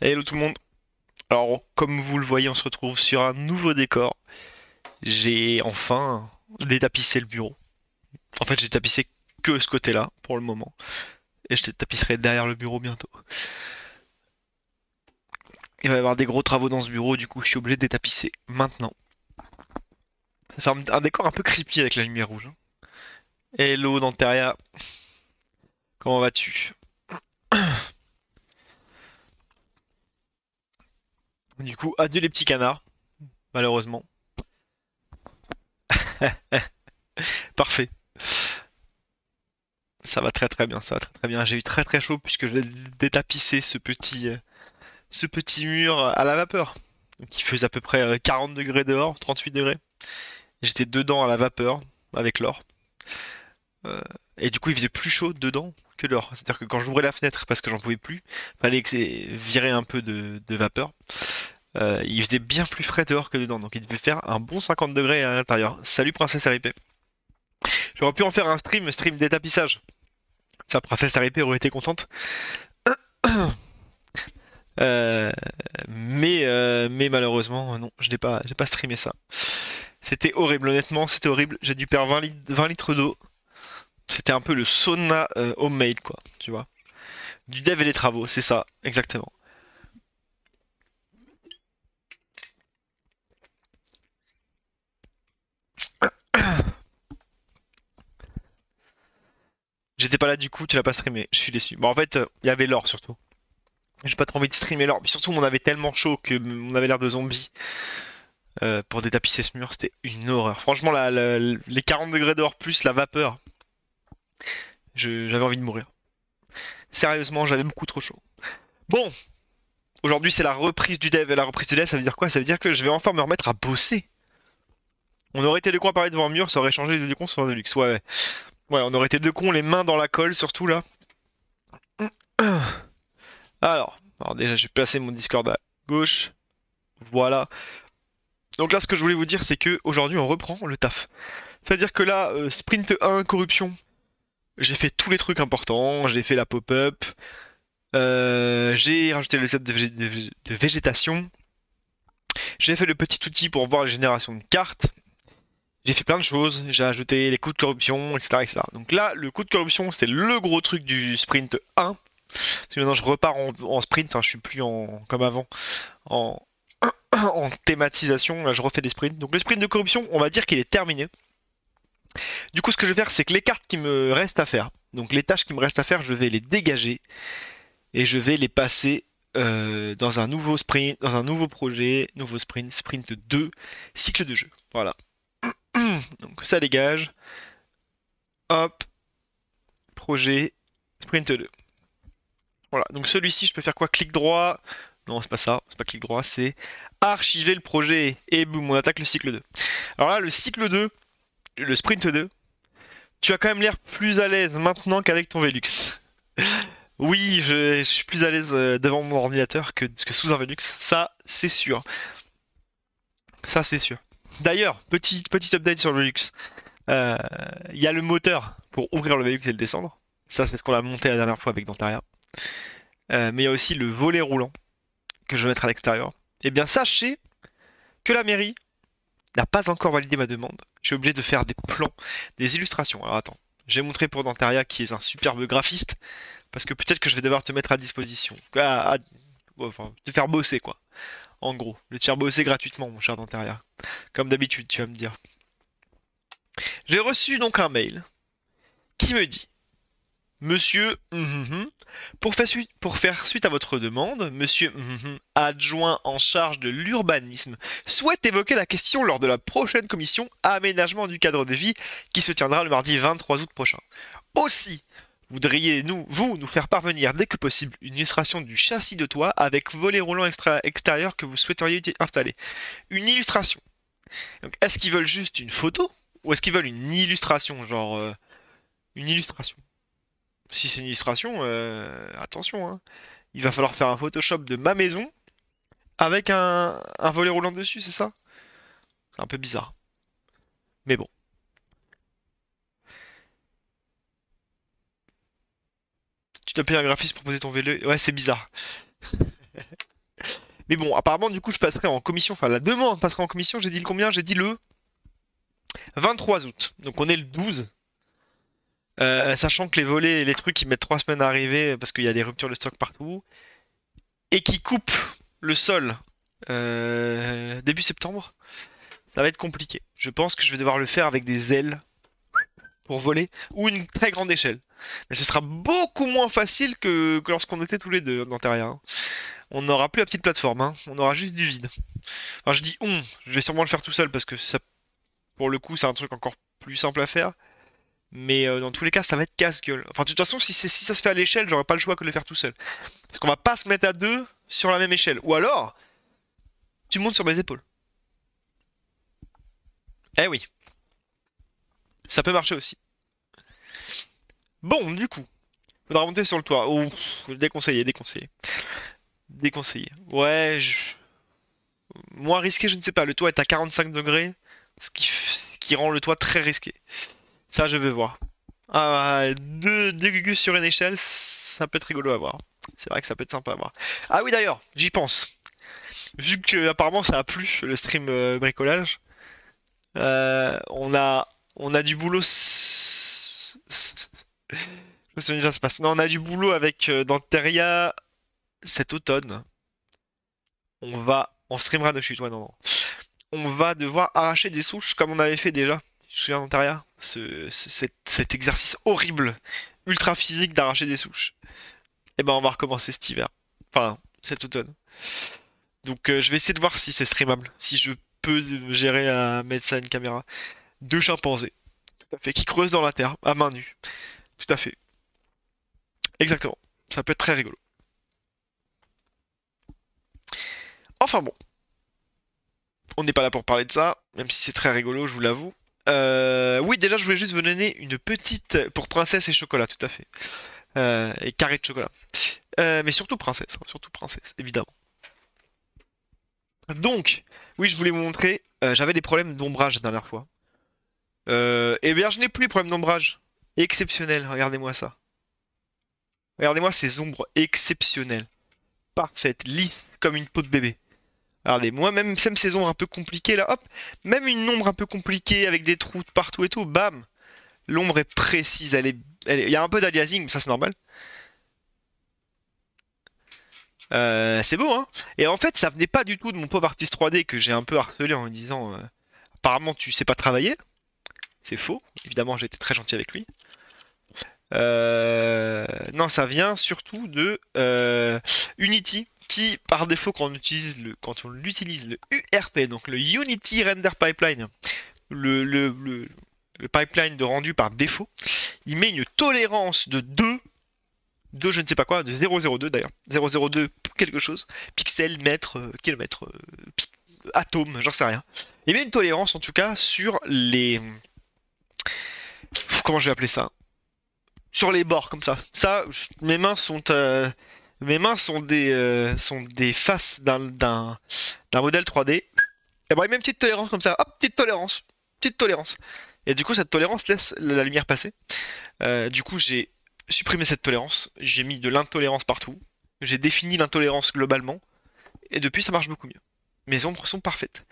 Hello tout le monde. Alors, comme vous le voyez, on se retrouve sur un nouveau décor. J'ai enfin détapissé le bureau. En fait, j'ai tapissé que ce côté-là pour le moment. Et je tapisserai derrière le bureau bientôt. Il va y avoir des gros travaux dans ce bureau, du coup, je suis obligé de détapisser maintenant. Ça fait un décor un peu creepy avec la lumière rouge, hein. Hello Danteria, comment vas-tu? Du coup, adieu les petits canards, malheureusement. Parfait. Ça va très très bien, ça va très très bien. J'ai eu très très chaud puisque je vais détapisser ce petit mur à la vapeur. Donc il faisait à peu près 40 degrés dehors, 38 degrés. J'étais dedans à la vapeur avec l'or. Euh, et du coup, il faisait plus chaud dedans que dehors. C'est-à-dire que quand j'ouvrais la fenêtre parce que j'en pouvais plus, fallait que c'est virer un peu de vapeur. Il faisait bien plus frais dehors que dedans. Donc il devait faire un bon 50 degrés à l'intérieur. Salut Princesse RIP. J'aurais pu en faire un stream d'étapissage. Ça, Princesse RIP aurait été contente. Euh, mais malheureusement, non, j'ai pas streamé ça. C'était horrible, honnêtement, c'était horrible. J'ai dû perdre 20 litres d'eau. C'était un peu le sauna homemade, quoi, tu vois. Du dev et les travaux, c'est ça, exactement. J'étais pas là du coup, tu l'as pas streamé, je suis déçu. Bon, en fait, il y avait l'or surtout. J'ai pas trop envie de streamer l'or, mais surtout on avait tellement chaud que on avait l'air de zombies pour détapisser ce mur, c'était une horreur. Franchement, les 40 degrés dehors plus la vapeur, j'avais envie de mourir. Sérieusement, j'avais beaucoup trop chaud. Bon, aujourd'hui c'est la reprise du dev, et la reprise du dev, ça veut dire quoi? Ça veut dire que je vais enfin me remettre à bosser. On aurait été deux cons à parler devant un mur, ça aurait changé de con sur de luxe. Ouais, ouais. Ouais, on aurait été deux cons, les mains dans la colle, surtout là. Alors déjà, je vais placer mon Discord à gauche. Voilà. Donc là, ce que je voulais vous dire, c'est que aujourd'hui, on reprend le taf. C'est-à-dire que là, sprint 1, corruption, j'ai fait tous les trucs importants. J'ai fait la pop-up. J'ai rajouté le set de végétation. J'ai fait le petit outil pour voir les générations de cartes. J'ai fait plein de choses. J'ai ajouté les coups de corruption, etc., etc. Donc là, le coup de corruption, c'était le gros truc du sprint 1. Parce que maintenant, je repars en sprint. Hein, je suis plus comme avant en, en thématisation. Là, je refais des sprints. Donc le sprint de corruption, on va dire qu'il est terminé. Du coup, ce que je vais faire, c'est que les cartes qui me restent à faire, donc les tâches qui me restent à faire, je vais les dégager et je vais les passer dans un nouveau sprint, dans un nouveau projet, nouveau sprint, sprint 2, cycle de jeu. Voilà. Donc ça dégage. Hop, projet, sprint 2. Voilà. Donc celui-ci, je peux faire quoi? Clic droit. Non, c'est pas ça. C'est pas clic droit, c'est archiver le projet. Et boum, on attaque le cycle 2. Alors là, le cycle 2, le sprint 2, tu as quand même l'air plus à l'aise maintenant qu'avec ton Velux. Oui, je suis plus à l'aise devant mon ordinateur que sous un Velux. Ça, c'est sûr. Ça, c'est sûr. D'ailleurs, petit update sur le Velux. Il y a le moteur pour ouvrir le Velux et le descendre. Ça, c'est ce qu'on a monté la dernière fois avec Dantaria. Mais il y a aussi le volet roulant que je vais mettre à l'extérieur. Eh bien, sachez que la mairie n'a pas encore validé ma demande. Je suis obligé de faire des plans, des illustrations. Alors attends, j'ai montré pour Dantaria qui est un superbe graphiste. Parce que peut-être que je vais devoir te mettre à disposition. Enfin, te faire bosser, quoi. En gros, je vais te faire bosser gratuitement, mon cher Dantaria. Comme d'habitude, tu vas me dire. J'ai reçu donc un mail qui me dit: Monsieur, pour faire suite à votre demande, monsieur, adjoint en charge de l'urbanisme, souhaite évoquer la question lors de la prochaine commission aménagement du cadre de vie qui se tiendra le mardi 23 août prochain. Aussi, voudriez nous faire parvenir dès que possible une illustration du châssis de toit avec volet roulant extérieur que vous souhaiteriez installer. Une illustration. Donc, est-ce qu'ils veulent juste une photo ou est-ce qu'ils veulent une illustration, genre une illustration? Si c'est une illustration, attention, hein. Il va falloir faire un Photoshop de ma maison avec un volet roulant dessus, c'est ça? C'est un peu bizarre. Mais bon. Tu dois payer un graphiste pour poser ton vélo. Ouais, c'est bizarre. Mais bon, apparemment, du coup, je passerai en commission. Enfin, la demande passerait en commission. J'ai dit le combien? J'ai dit le 23 août. Donc on est le 12. Sachant que les volets et les trucs, ils mettent 3 semaines à arriver parce qu'il y a des ruptures de stock partout. Et qui coupent le sol début septembre. Ça va être compliqué. Je pense que je vais devoir le faire avec des ailes pour voler ou une très grande échelle. Mais ce sera beaucoup moins facile que lorsqu'on était tous les deux dans Terraria, hein. On n'aura plus la petite plateforme, hein. On aura juste du vide. Enfin, je dis je vais sûrement le faire tout seul parce que ça, pour le coup, c'est un truc encore plus simple à faire. Mais dans tous les cas, ça va être casse-gueule. Enfin, de toute façon, si ça se fait à l'échelle, j'aurais pas le choix que de le faire tout seul. Parce qu'on va pas se mettre à deux sur la même échelle. Ou alors, tu montes sur mes épaules. Eh oui, ça peut marcher aussi. Bon, du coup, faudra monter sur le toit. Oh, déconseillé, déconseillé. Déconseillé. Ouais, moins risqué, je ne sais pas. Le toit est à 45 degrés, ce qui rend le toit très risqué. Ça, je vais voir. Ah, deux gugus sur une échelle, ça peut être rigolo à voir. C'est vrai que ça peut être sympa à voir. Ah oui, d'ailleurs, j'y pense. Vu que apparemment ça a plu le stream bricolage, on a du boulot. Je me souviens déjà, c'est pas ça. Non, on a du boulot avec dans Terraria cet automne. On streamera dessus, toi, non, non. On va devoir arracher des souches comme on avait fait déjà. Tu te souviens dans Terraria? Cet exercice horrible, ultra physique d'arracher des souches. Et ben on va recommencer cet hiver. Enfin, cet automne. Donc je vais essayer de voir si c'est streamable. Si je peux gérer à mettre ça à une caméra. Deux chimpanzés. Tout à fait. Qui creusent dans la terre, à main nue. Tout à fait. Exactement. Ça peut être très rigolo. Enfin bon. On n'est pas là pour parler de ça, même si c'est très rigolo, je vous l'avoue. Oui, déjà, je voulais juste vous donner une petite pour princesse et chocolat, tout à fait. Et carré de chocolat. Mais surtout princesse, évidemment. Donc, oui, je voulais vous montrer. J'avais des problèmes d'ombrage la dernière fois. Eh bien, je n'ai plus les problèmes d'ombrage. Exceptionnel, regardez-moi ça. Regardez-moi ces ombres exceptionnelles. Parfaites, lisses comme une peau de bébé. Regardez, moi même ces ombres un peu compliquées là, hop, même une ombre un peu compliquée avec des trous de partout et tout, bam, l'ombre est précise, il y a un peu d'aliasing, mais ça c'est normal. C'est beau, hein? Et en fait, ça venait pas du tout de mon pauvre artiste 3D que j'ai un peu harcelé en lui disant apparemment tu sais pas travailler. C'est faux. Évidemment, j'ai été très gentil avec lui. Non, ça vient surtout de Unity, qui par défaut quand on utilise le URP, donc le Unity Render Pipeline, le pipeline de rendu par défaut, il met une tolérance de 2 je ne sais pas quoi, de 0,02 d'ailleurs, 0,02 quelque chose, pixels, mètres, kilomètres, atomes, j'en sais rien. Il met une tolérance en tout cas sur les... Comment je vais appeler ça? Sur les bords comme ça. Mes mains sont des faces d'un modèle 3D. Et bon, il met une petite tolérance comme ça. Hop, petite tolérance. Et du coup, cette tolérance laisse la lumière passer. Du coup, j'ai supprimé cette tolérance. J'ai mis de l'intolérance partout. J'ai défini l'intolérance globalement. Et depuis, ça marche beaucoup mieux. Mes ombres sont parfaites.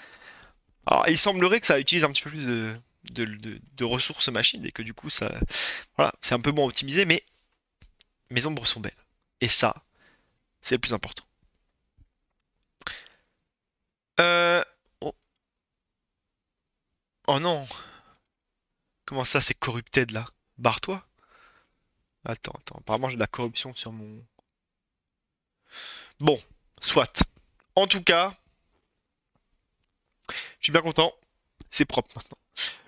Alors, il semblerait que ça utilise un petit peu plus de ressources machines et que du coup, voilà, c'est un peu moins optimisé, mais mes ombres sont belles. Et ça, c'est le plus important. Oh. Oh non. Comment ça, c'est corrupted là? Barre-toi. Attends. Apparemment, j'ai de la corruption sur mon... Bon, soit. En tout cas, je suis bien content. C'est propre maintenant.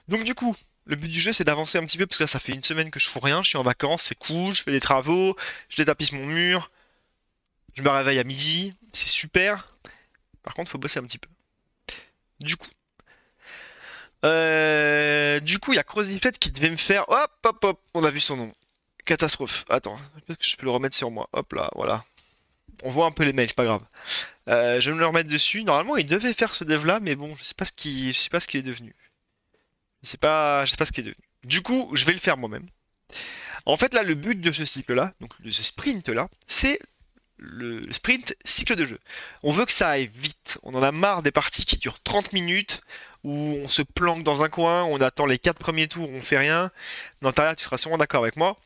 Donc du coup, le but du jeu, c'est d'avancer un petit peu parce que là, ça fait une semaine que je fous rien. Je suis en vacances, c'est cool. Je fais des travaux, je détapisse mon mur. Je me réveille à midi, c'est super. Par contre, faut bosser un petit peu. Du coup, il y a Croziflet qui devait me faire. Hop, on a vu son nom. Catastrophe. Attends, peut-être que je peux le remettre sur moi. Hop là, voilà. On voit un peu les mails, c'est pas grave. Je vais me le remettre dessus. Normalement, il devait faire ce dev là, mais bon, je sais pas ce qu'il est devenu. Je sais pas ce qu'il est devenu. Du coup, je vais le faire moi-même. En fait, là, le but de ce cycle-là, donc de ce sprint-là, c'est le sprint, cycle de jeu. On veut que ça aille vite. On en a marre des parties qui durent 30 minutes, où on se planque dans un coin, on attend les 4 premiers tours, on fait rien. Nantaria, tu seras sûrement d'accord avec moi.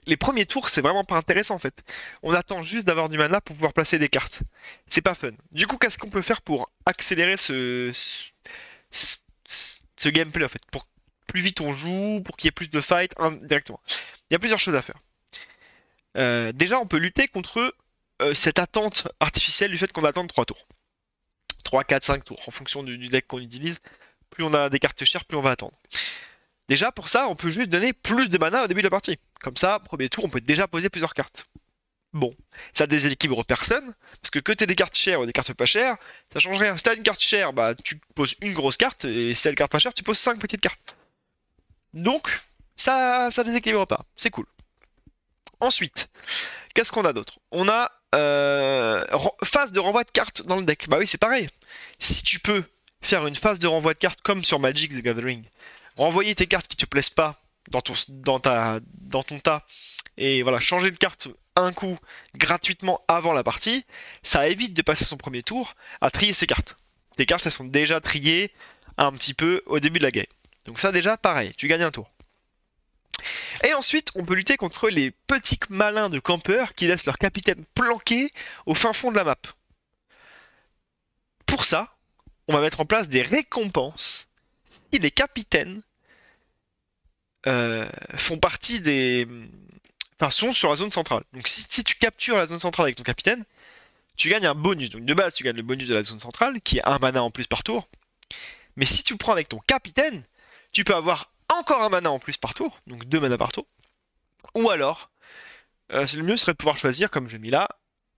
Les premiers tours, c'est vraiment pas intéressant en fait. On attend juste d'avoir du mana pour pouvoir placer des cartes. C'est pas fun. Du coup, qu'est-ce qu'on peut faire pour accélérer ce gameplay en fait? Pour plus vite on joue, pour qu'il y ait plus de fight directement. Il y a plusieurs choses à faire. Déjà, on peut lutter contre cette attente artificielle du fait qu'on attend 3 tours. 3, 4, 5 tours, en fonction du deck qu'on utilise. Plus on a des cartes chères, plus on va attendre. Déjà, pour ça, on peut juste donner plus de mana au début de la partie. Comme ça, premier tour, on peut déjà poser plusieurs cartes. Bon, ça déséquilibre personne, parce que t'aies des cartes chères ou des cartes pas chères, ça change rien. Si t'as une carte chère, bah tu poses une grosse carte, et si t'as une carte pas chère, tu poses 5 petites cartes. Donc, ça déséquilibre pas, c'est cool. Ensuite, qu'est-ce qu'on a d'autre? On a phase de renvoi de cartes dans le deck. Bah oui, c'est pareil. Si tu peux faire une phase de renvoi de cartes comme sur Magic the Gathering, renvoyer tes cartes qui te plaisent pas dans ton tas, et voilà, changer de carte un coup gratuitement avant la partie, ça évite de passer son premier tour à trier ses cartes. Tes cartes, elles sont déjà triées un petit peu au début de la game. Donc ça déjà, pareil, tu gagnes un tour. Et ensuite, on peut lutter contre les petits malins de campeurs qui laissent leur capitaine planqué au fin fond de la map. Pour ça, on va mettre en place des récompenses si les capitaines font partie des... Enfin, sont sur la zone centrale. Donc si tu captures la zone centrale avec ton capitaine, tu gagnes un bonus. Donc de base, tu gagnes le bonus de la zone centrale, qui est un mana en plus par tour. Mais si tu le prends avec ton capitaine, tu peux avoir encore un mana en plus par tour, donc 2 mana par tour. Ou alors, le mieux serait de pouvoir choisir, comme j'ai mis là,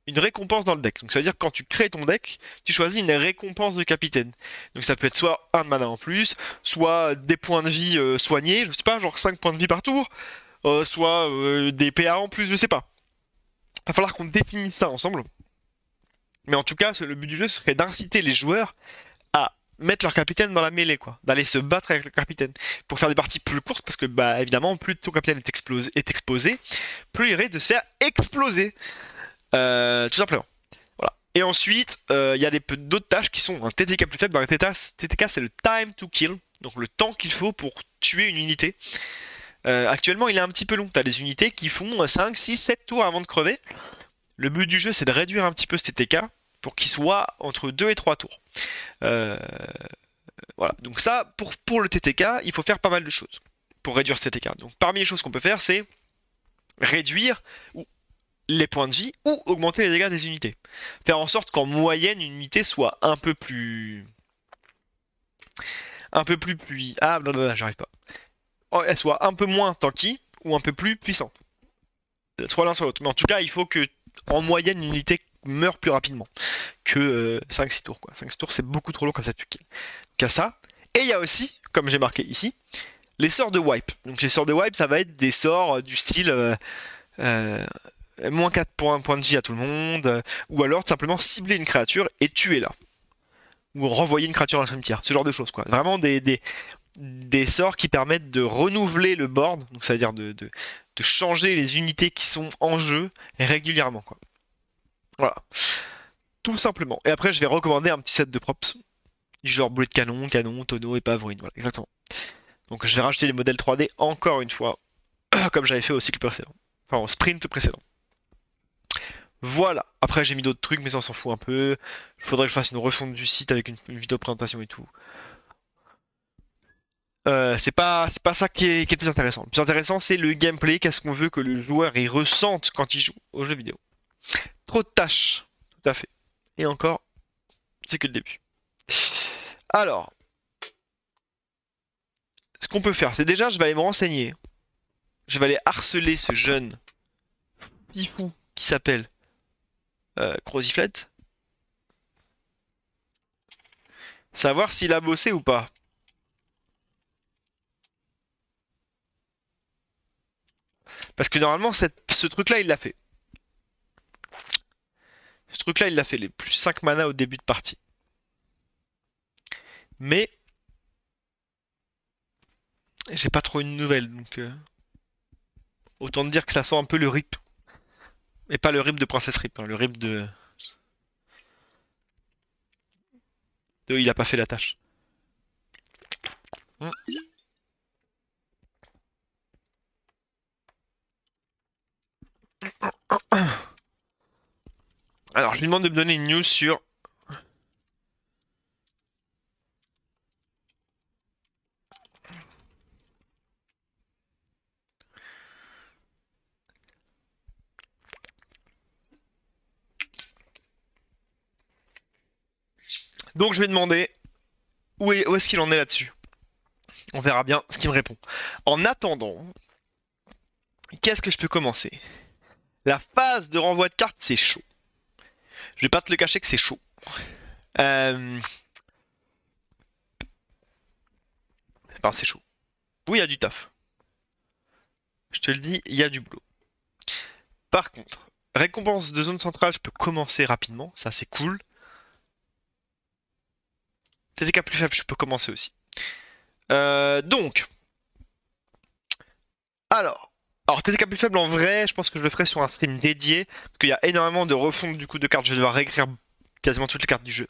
une récompense dans le deck. Donc ça veut dire que quand tu crées ton deck, tu choisis une récompense de capitaine. Donc ça peut être soit un mana en plus, soit des points de vie soignés, je sais pas, genre 5 points de vie par tour, soit des PA en plus, je sais pas. Il va falloir qu'on définisse ça ensemble. Mais en tout cas, le but du jeu serait d'inciter les joueurs à mettre leur capitaine dans la mêlée, quoi. D'aller se battre avec le capitaine. Pour faire des parties plus courtes, parce que, bah, évidemment, plus ton capitaine est exposé, plus il risque de se faire exploser. Tout simplement. Voilà. Et ensuite, il y a d'autres tâches qui sont un TTK plus faible. Dans les TTK, c'est le time to kill. Donc le temps qu'il faut pour tuer une unité. Actuellement, il est un petit peu long. Tu as des unités qui font 5, 6, 7 tours avant de crever. Le but du jeu, c'est de réduire un petit peu ce TTK pour qu'il soit entre 2 et 3 tours. Voilà. Donc ça, pour le TTK, il faut faire pas mal de choses pour réduire ce TTK. Donc parmi les choses qu'on peut faire, c'est réduire les points de vie ou augmenter les dégâts des unités. Faire en sorte qu'en moyenne, une unité soit un peu plus... Ah, blablabla, j'arrive pas. Elle soit un peu moins tanky ou un peu plus puissante. Soit l'un soit l'autre. Mais en tout cas, il faut que, en moyenne, une unité meure plus rapidement que 5-6 tours. 5-6 tours, c'est beaucoup trop long comme ça tu kills. Donc à ça. Et il y a aussi, comme j'ai marqué ici, les sorts de wipe. Donc les sorts de wipe, ça va être des sorts du style moins 4 points de vie à tout le monde, ou alors simplement cibler une créature et tuer là. Ou renvoyer une créature dans le cimetière, ce genre de choses quoi. Vraiment des sorts qui permettent de renouveler le board, donc c'est-à-dire de changer les unités qui sont en jeu régulièrement quoi. Voilà. Tout simplement. Et après je vais recommander un petit set de props, du genre boulet de canon, tonneau, épave, ruine, voilà, exactement. Donc je vais rajouter les modèles 3D encore une fois, comme j'avais fait au cycle précédent. Enfin au sprint précédent. Voilà. Après, j'ai mis d'autres trucs, mais ça, on s'en fout un peu. Il faudrait que je fasse une refonte du site avec une vidéo de présentation et tout. C'est pas ça qui est le plus intéressant. Le plus intéressant, c'est le gameplay. Qu'est-ce qu'on veut que le joueur y ressente quand il joue aux jeux vidéo. Trop de tâches. Tout à fait. Et encore, c'est que le début. Alors, ce qu'on peut faire, c'est déjà, je vais aller me renseigner. Je vais aller harceler ce jeune fifou qui s'appelle Croziflet. Savoir s'il a bossé ou pas. Parce que normalement, ce truc-là, il l'a fait. Ce truc-là, il l'a fait. Les plus 5 mana au début de partie. Mais j'ai pas trop une nouvelle, donc autant te dire que ça sent un peu le rip. Et pas le rip de Princesse Rip, hein, le rip de il a pas fait la tâche. Hmm. Alors, je lui demande de me donner une news sur. Donc, je vais demander où est-ce qu'il en est là-dessus. On verra bien ce qu'il me répond. En attendant, qu'est-ce que je peux commencer? La phase de renvoi de cartes, c'est chaud. Je vais pas te le cacher que c'est chaud. Euh... Enfin, c'est chaud. Oui, il y a du taf. Je te le dis, il y a du boulot. Par contre, récompense de zone centrale, je peux commencer rapidement. Ça, c'est cool. TTK plus faible, je peux commencer aussi. Donc, alors. Alors, TTK plus faible, en vrai, je pense que je le ferai sur un stream dédié. Parce qu'il y a énormément de refonte du coup de cartes. Je vais devoir réécrire quasiment toutes les cartes du jeu.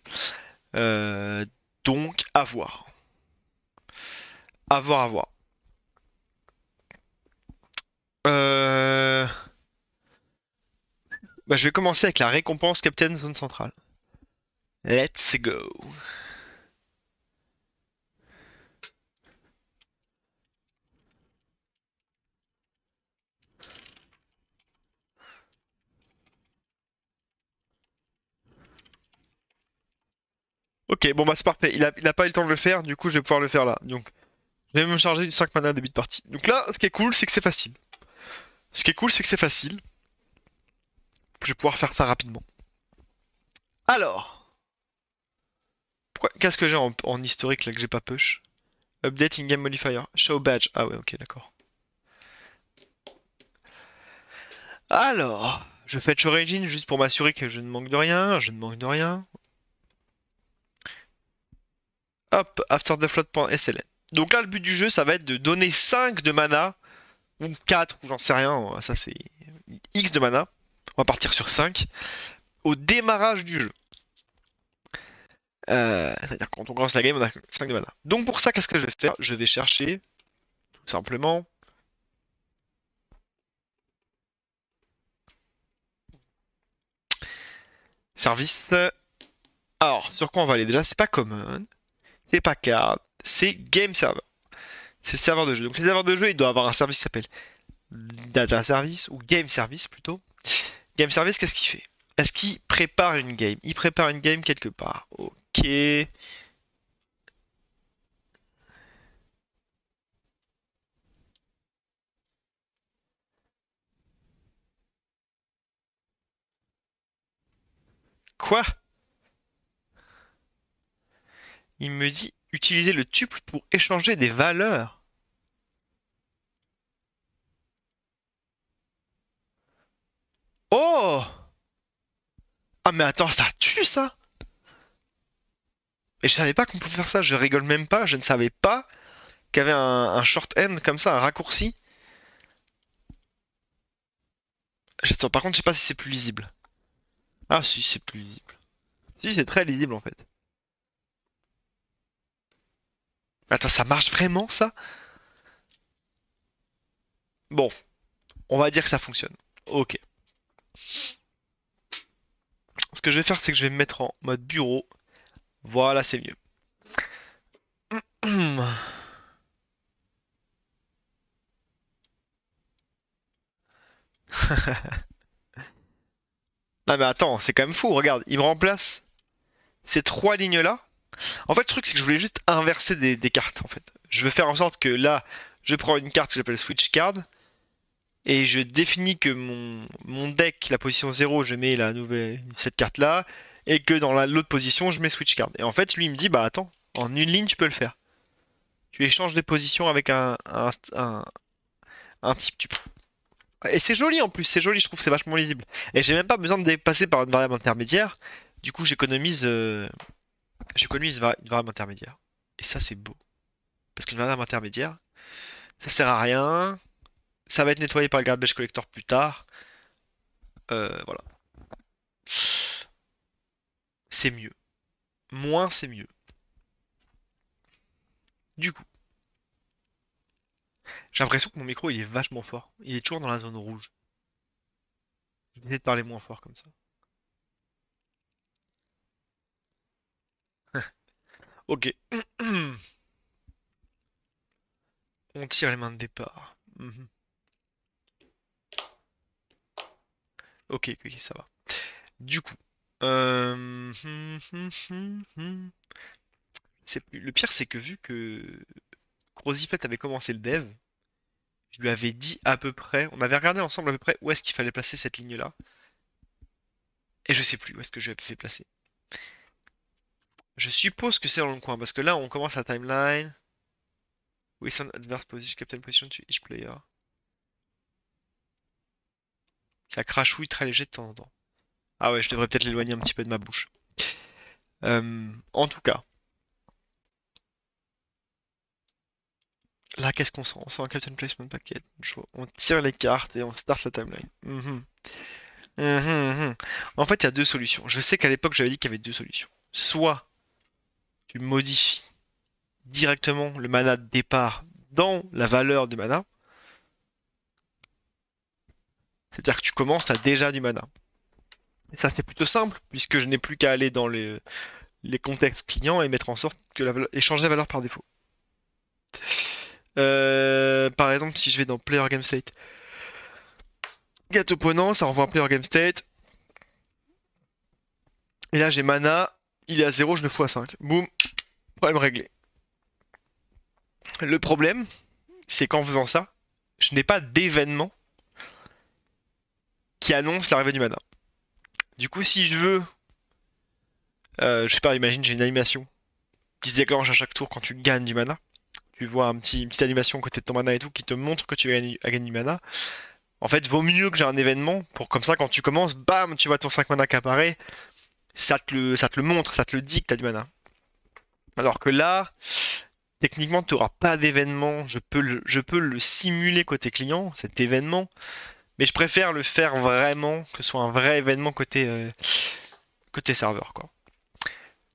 Euh, donc, à voir. À voir, à voir. Euh... Bah, je vais commencer avec la récompense Captain Zone Centrale. Let's go. Ok, bon bah c'est parfait. Il a pas eu le temps de le faire, du coup je vais pouvoir le faire là. Donc je vais me charger du 5 mana début de partie. Donc là, ce qui est cool, c'est que c'est facile. Ce qui est cool, c'est que c'est facile. Je vais pouvoir faire ça rapidement. Alors, qu'est-ce que j'ai en historique là que j'ai pas push? Update in-game modifier. Show badge. Ah ouais, ok, d'accord. Alors, je fetch origin juste pour m'assurer que je ne manque de rien. Je ne manque de rien. Hop, after the flood.sln. Donc là, le but du jeu, ça va être de donner 5 de mana, ou 4, ou j'en sais rien, ça c'est X de mana. On va partir sur 5 au démarrage du jeu. C'est-à-dire quand on commence la game, on a 5 de mana. Donc pour ça, qu'est-ce que je vais faire? Je vais chercher, tout simplement, service. Alors, sur quoi on va aller déjà? C'est pas common, c'est pas card, c'est game server. C'est le serveur de jeu. Donc le serveur de jeu, il doit avoir un service qui s'appelle data service, ou game service plutôt. Game service, qu'est-ce qu'il fait? Est-ce qu'il prépare une game? Il prépare une game quelque part. Ok. Quoi? Il me dit utiliser le tuple pour échanger des valeurs. Oh! Ah mais attends, ça tue ça! Et je savais pas qu'on pouvait faire ça, je rigole même pas, je ne savais pas qu'il y avait un short end comme ça, un raccourci. Par contre, je sais pas si c'est plus lisible. Ah si, c'est plus lisible. Si, c'est très lisible en fait. Attends, ça marche vraiment ça? Bon, on va dire que ça fonctionne. Ok. Ce que je vais faire, c'est que je vais me mettre en mode bureau. Voilà, c'est mieux. Ah mais attends, c'est quand même fou, regarde, il me remplace ces trois lignes-là. En fait, le truc, c'est que je voulais juste inverser des cartes, en fait. Je veux faire en sorte que là, je prends une carte que j'appelle Switch Card, et je définis que mon deck, la position 0, je mets cette carte-là, et que dans l'autre position, je mets Switch Card. Et en fait, lui, il me dit, bah attends, en une ligne, tu peux le faire. Tu échanges les positions avec un type. Et c'est joli en plus, c'est joli, je trouve, c'est vachement lisible. Et j'ai même pas besoin de dépasser par une variable intermédiaire. Du coup, j'économise une variable intermédiaire. Et ça, c'est beau. Parce qu'une variable intermédiaire, ça sert à rien. Ça va être nettoyé par le garbage collector plus tard. Voilà. C'est mieux. Moins, c'est mieux. Du coup, j'ai l'impression que mon micro il est vachement fort. Il est toujours dans la zone rouge. Je vais essayer de parler moins fort comme ça. Ok. On tire les mains de départ. Mhm. Ok, ok, ça va. Du coup, le pire, c'est que vu que Croziflet avait commencé le dev, je lui avais dit à peu près, on avait regardé ensemble à peu près où est-ce qu'il fallait placer cette ligne-là, et je sais plus où est-ce que je l'avais fait placer. Je suppose que c'est dans le coin, parce que là, on commence la timeline. Oui, c'est un adverse position, captain position to each player. Ça crachouille très léger de temps en temps. Ah ouais, je devrais peut-être l'éloigner un petit peu de ma bouche. En tout cas, là, qu'est-ce qu'on sent? On sent un Captain Placement Packet. On tire les cartes et on start la timeline. En fait, il y a deux solutions. Je sais qu'à l'époque, j'avais dit qu'il y avait deux solutions. Soit tu modifies directement le mana de départ dans la valeur du mana. C'est-à-dire que tu commences, à déjà du mana. Et ça, c'est plutôt simple, puisque je n'ai plus qu'à aller dans les contextes clients et mettre en sorte que échanger la valeur par défaut. Par exemple, si je vais dans Player Game State, get opponent, ça renvoie un Player Game State. Et là, j'ai mana, il est à 0, je le fous à 5. Boum, problème réglé. Le problème, c'est qu'en faisant ça, je n'ai pas d'événement qui annonce l'arrivée du mana. Du coup, si je veux, je sais pas, imagine j'ai une animation qui se déclenche à chaque tour quand tu gagnes du mana. Tu vois une petite animation à côté de ton mana et tout qui te montre que tu as gagné du mana. En fait, vaut mieux que j'ai un événement pour comme ça, quand tu commences, bam, tu vois ton 5 mana qui apparaît, ça te le montre, ça te le dit que t'as du mana. Alors que là, techniquement, tu n'auras pas d'événement. Je peux le simuler côté client, cet événement, mais je préfère le faire vraiment, que ce soit un vrai événement côté serveur, quoi.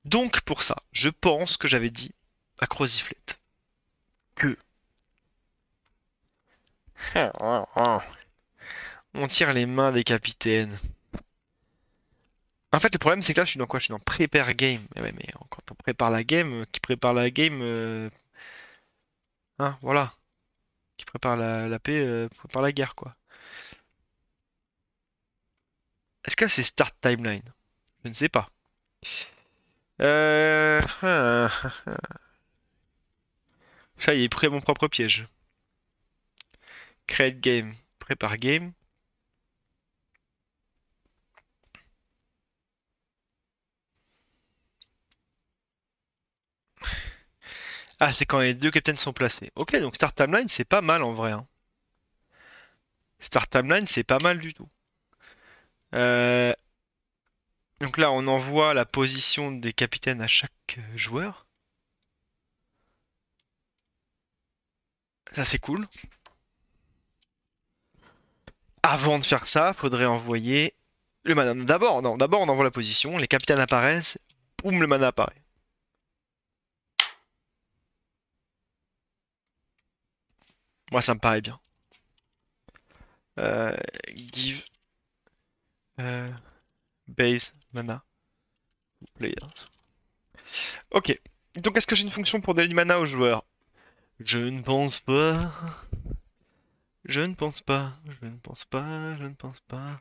Donc pour ça, je pense que j'avais dit à Croziflet que on tire les mains des capitaines. En fait, le problème, c'est que là, je suis dans quoi? Je suis dans prepare game. Mais ouais, mais quand on prépare la game, qui prépare la game, hein, voilà. Qui prépare la paix, prépare la guerre, quoi. Est-ce que c'est start timeline? Je ne sais pas. Euh... Ça y est, pris à mon propre piège. Create game, prépare game. Ah, c'est quand les deux captains sont placés. Ok, donc start timeline, c'est pas mal en vrai, hein. Start timeline, c'est pas mal du tout. Euh, Donc là, on envoie la position des capitaines à chaque joueur. Ça, c'est cool. Avant de faire ça, faudrait envoyer le mana. D'abord, non, d'abord on envoie la position, les capitaines apparaissent, boum, le mana apparaît. Moi, ça me paraît bien. Euh, give euh, base mana players. Ok. Donc, est-ce que j'ai une fonction pour donner du mana aux joueurs? Je ne pense pas. Je ne pense pas. Je ne pense pas. Je ne pense pas.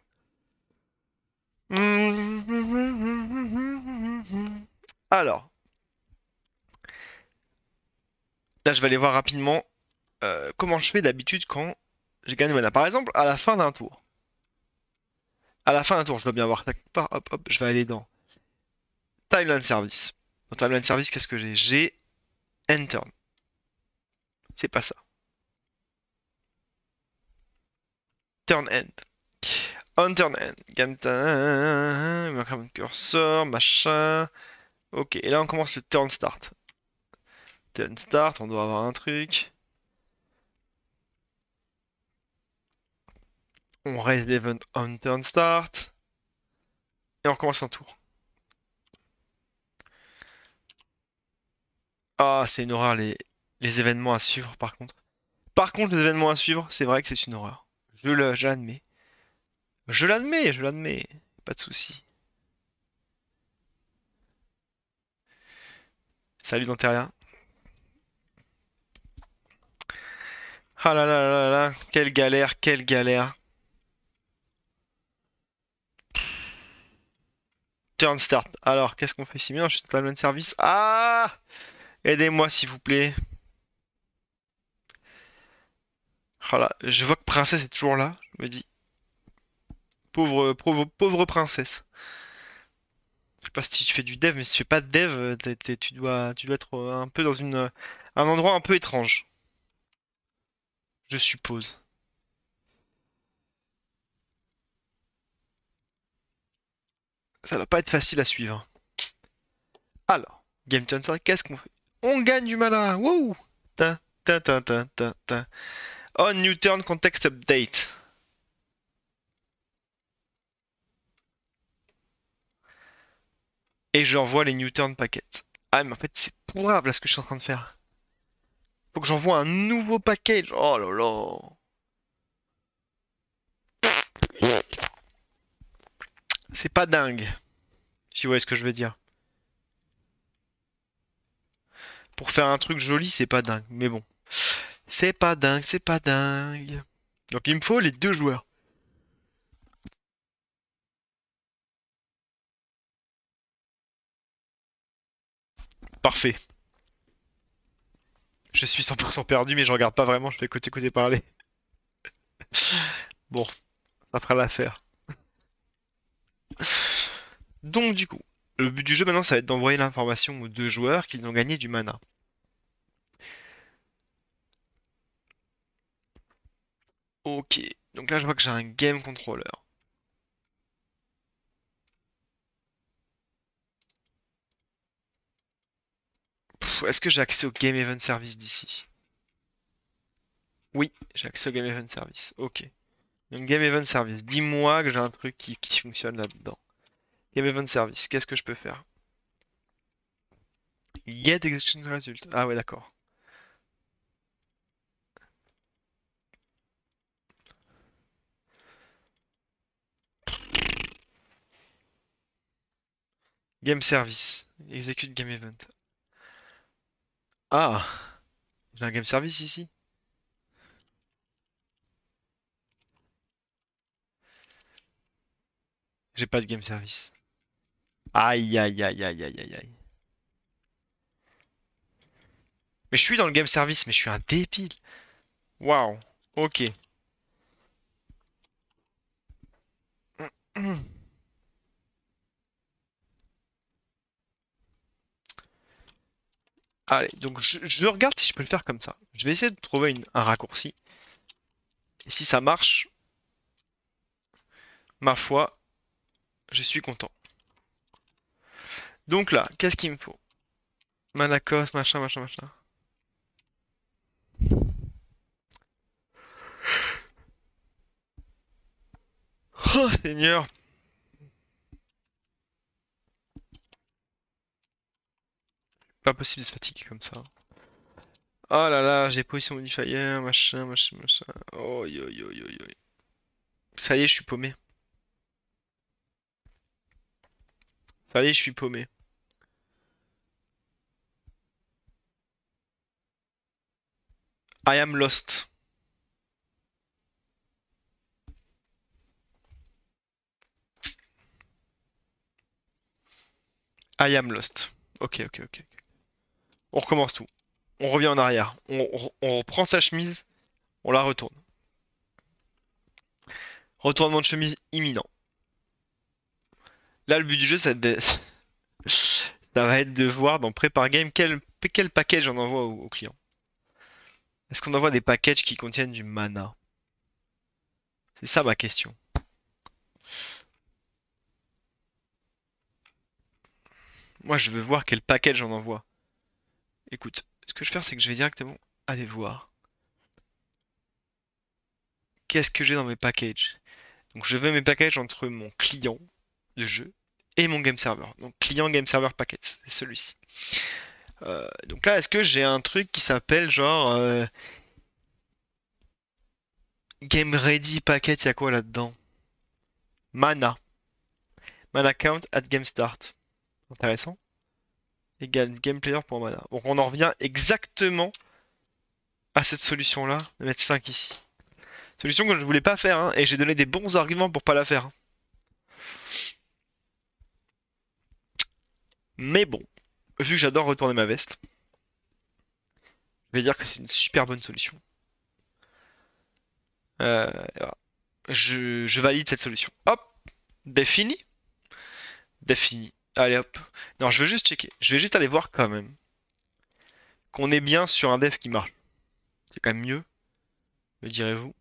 Alors, là, je vais aller voir rapidement comment je fais d'habitude quand j'ai gagné mana. Par exemple, à la fin d'un tour. À la fin d'un tour, je dois bien voir. Tac, hop, hop, je vais aller dans Timeline Service. Dans Timeline Service, qu'est-ce que j'ai? J'ai Enter. C'est pas ça. Turn End. On turn end. Game time. Cursor, machin. Ok, et là on commence le turn start. Turn start, on doit avoir un truc. On raise l'event on turn start. Et on recommence un tour. Ah, c'est une horreur les événements à suivre par contre. Par contre, les événements à suivre, c'est vrai que c'est une horreur. Je l'admets. Je l'admets, je l'admets. Pas de souci. Salut Danteria. Ah là là là là, quelle galère, quelle galère. Turn start. Alors, qu'est-ce qu'on fait ici? Mais non, je suis totalement de service. Ah! Aidez-moi s'il vous plaît. Voilà, je vois que Princesse est toujours là. Je me dis, pauvre princesse. Je sais pas si tu fais du dev, mais si tu fais pas de dev, tu dois être un peu dans un endroit un peu étrange. Je suppose. Ça doit pas être facile à suivre. Alors, Game Turn 5, qu'est-ce qu'on fait? On gagne du mana! Wouh! Ta, ta, ta, ta, ta, ta. On New Turn Context Update. Et j'envoie les New Turn paquets. Ah, mais en fait, c'est pourrable là ce que je suis en train de faire. Faut que j'envoie un nouveau package. Oh là là. C'est pas dingue. Si vous voyez ce que je veux dire. Pour faire un truc joli, c'est pas dingue. Mais bon. C'est pas dingue, c'est pas dingue. Donc il me faut les deux joueurs. Parfait. Je suis 100% perdu, mais je regarde pas vraiment, je fais côté parler. Bon, ça fera l'affaire. Donc du coup, le but du jeu maintenant, ça va être d'envoyer l'information aux deux joueurs qu'ils ont gagné du mana. Ok, donc là je vois que j'ai un game controller. Est-ce que j'ai accès au Game Event Service d'ici? Oui, j'ai accès au Game Event Service. Ok. Donc Game Event Service, dis-moi que j'ai un truc qui fonctionne là-dedans. Game Event Service, qu'est-ce que je peux faire? Get Execution Result. Ah ouais, d'accord. Game Service. Execute Game Event. Ah, j'ai un Game Service ici. J'ai pas de Game Service. Aïe, aïe, aïe, aïe, aïe, aïe, aïe. Mais je suis dans le Game Service, mais je suis un débile. Waouh. Ok. Allez, donc je regarde si je peux le faire comme ça. Je vais essayer de trouver un raccourci. Et si ça marche, ma foi, je suis content. Donc là, qu'est-ce qu'il me faut? Manacos, machin, machin, machin. Oh, Seigneur. Pas possible de se fatiguer comme ça. Oh là là, j'ai position modifier, machin, machin, machin. Oh, yo, yo, yo, yo. Ça y est, je suis paumé. Ça y est, je suis paumé. I am lost. I am lost. Ok, ok, ok. On recommence tout. On revient en arrière. On reprend sa chemise, on la retourne. Retournement de chemise imminent. Là, le but du jeu, ça va être de voir dans Prepare Game quel package on envoie au client. Est-ce qu'on envoie des packages qui contiennent du mana? C'est ça ma question. Moi, je veux voir quel package on envoie. Écoute, ce que je vais faire, c'est que je vais directement aller voir. Qu'est-ce que j'ai dans mes packages? Donc je veux mes packages entre mon client de jeu et mon game server. Donc client game server packets, c'est celui-ci. Donc là, est-ce que j'ai un truc qui s'appelle genre game ready packet, il y a quoi là-dedans? Mana. Mana count at game start. Intéressant. Égal game player pour mana. Donc on en revient exactement à cette solution-là, de mettre 5 ici. Solution que je ne voulais pas faire, hein, et j'ai donné des bons arguments pour pas la faire, hein. Mais bon, vu que j'adore retourner ma veste, je vais dire que c'est une super bonne solution. Voilà. Je valide cette solution. Hop, défini. Défini. Allez hop. Non, je veux juste checker. Je vais juste aller voir quand même qu'on est bien sur un dev qui marche. C'est quand même mieux, me direz-vous.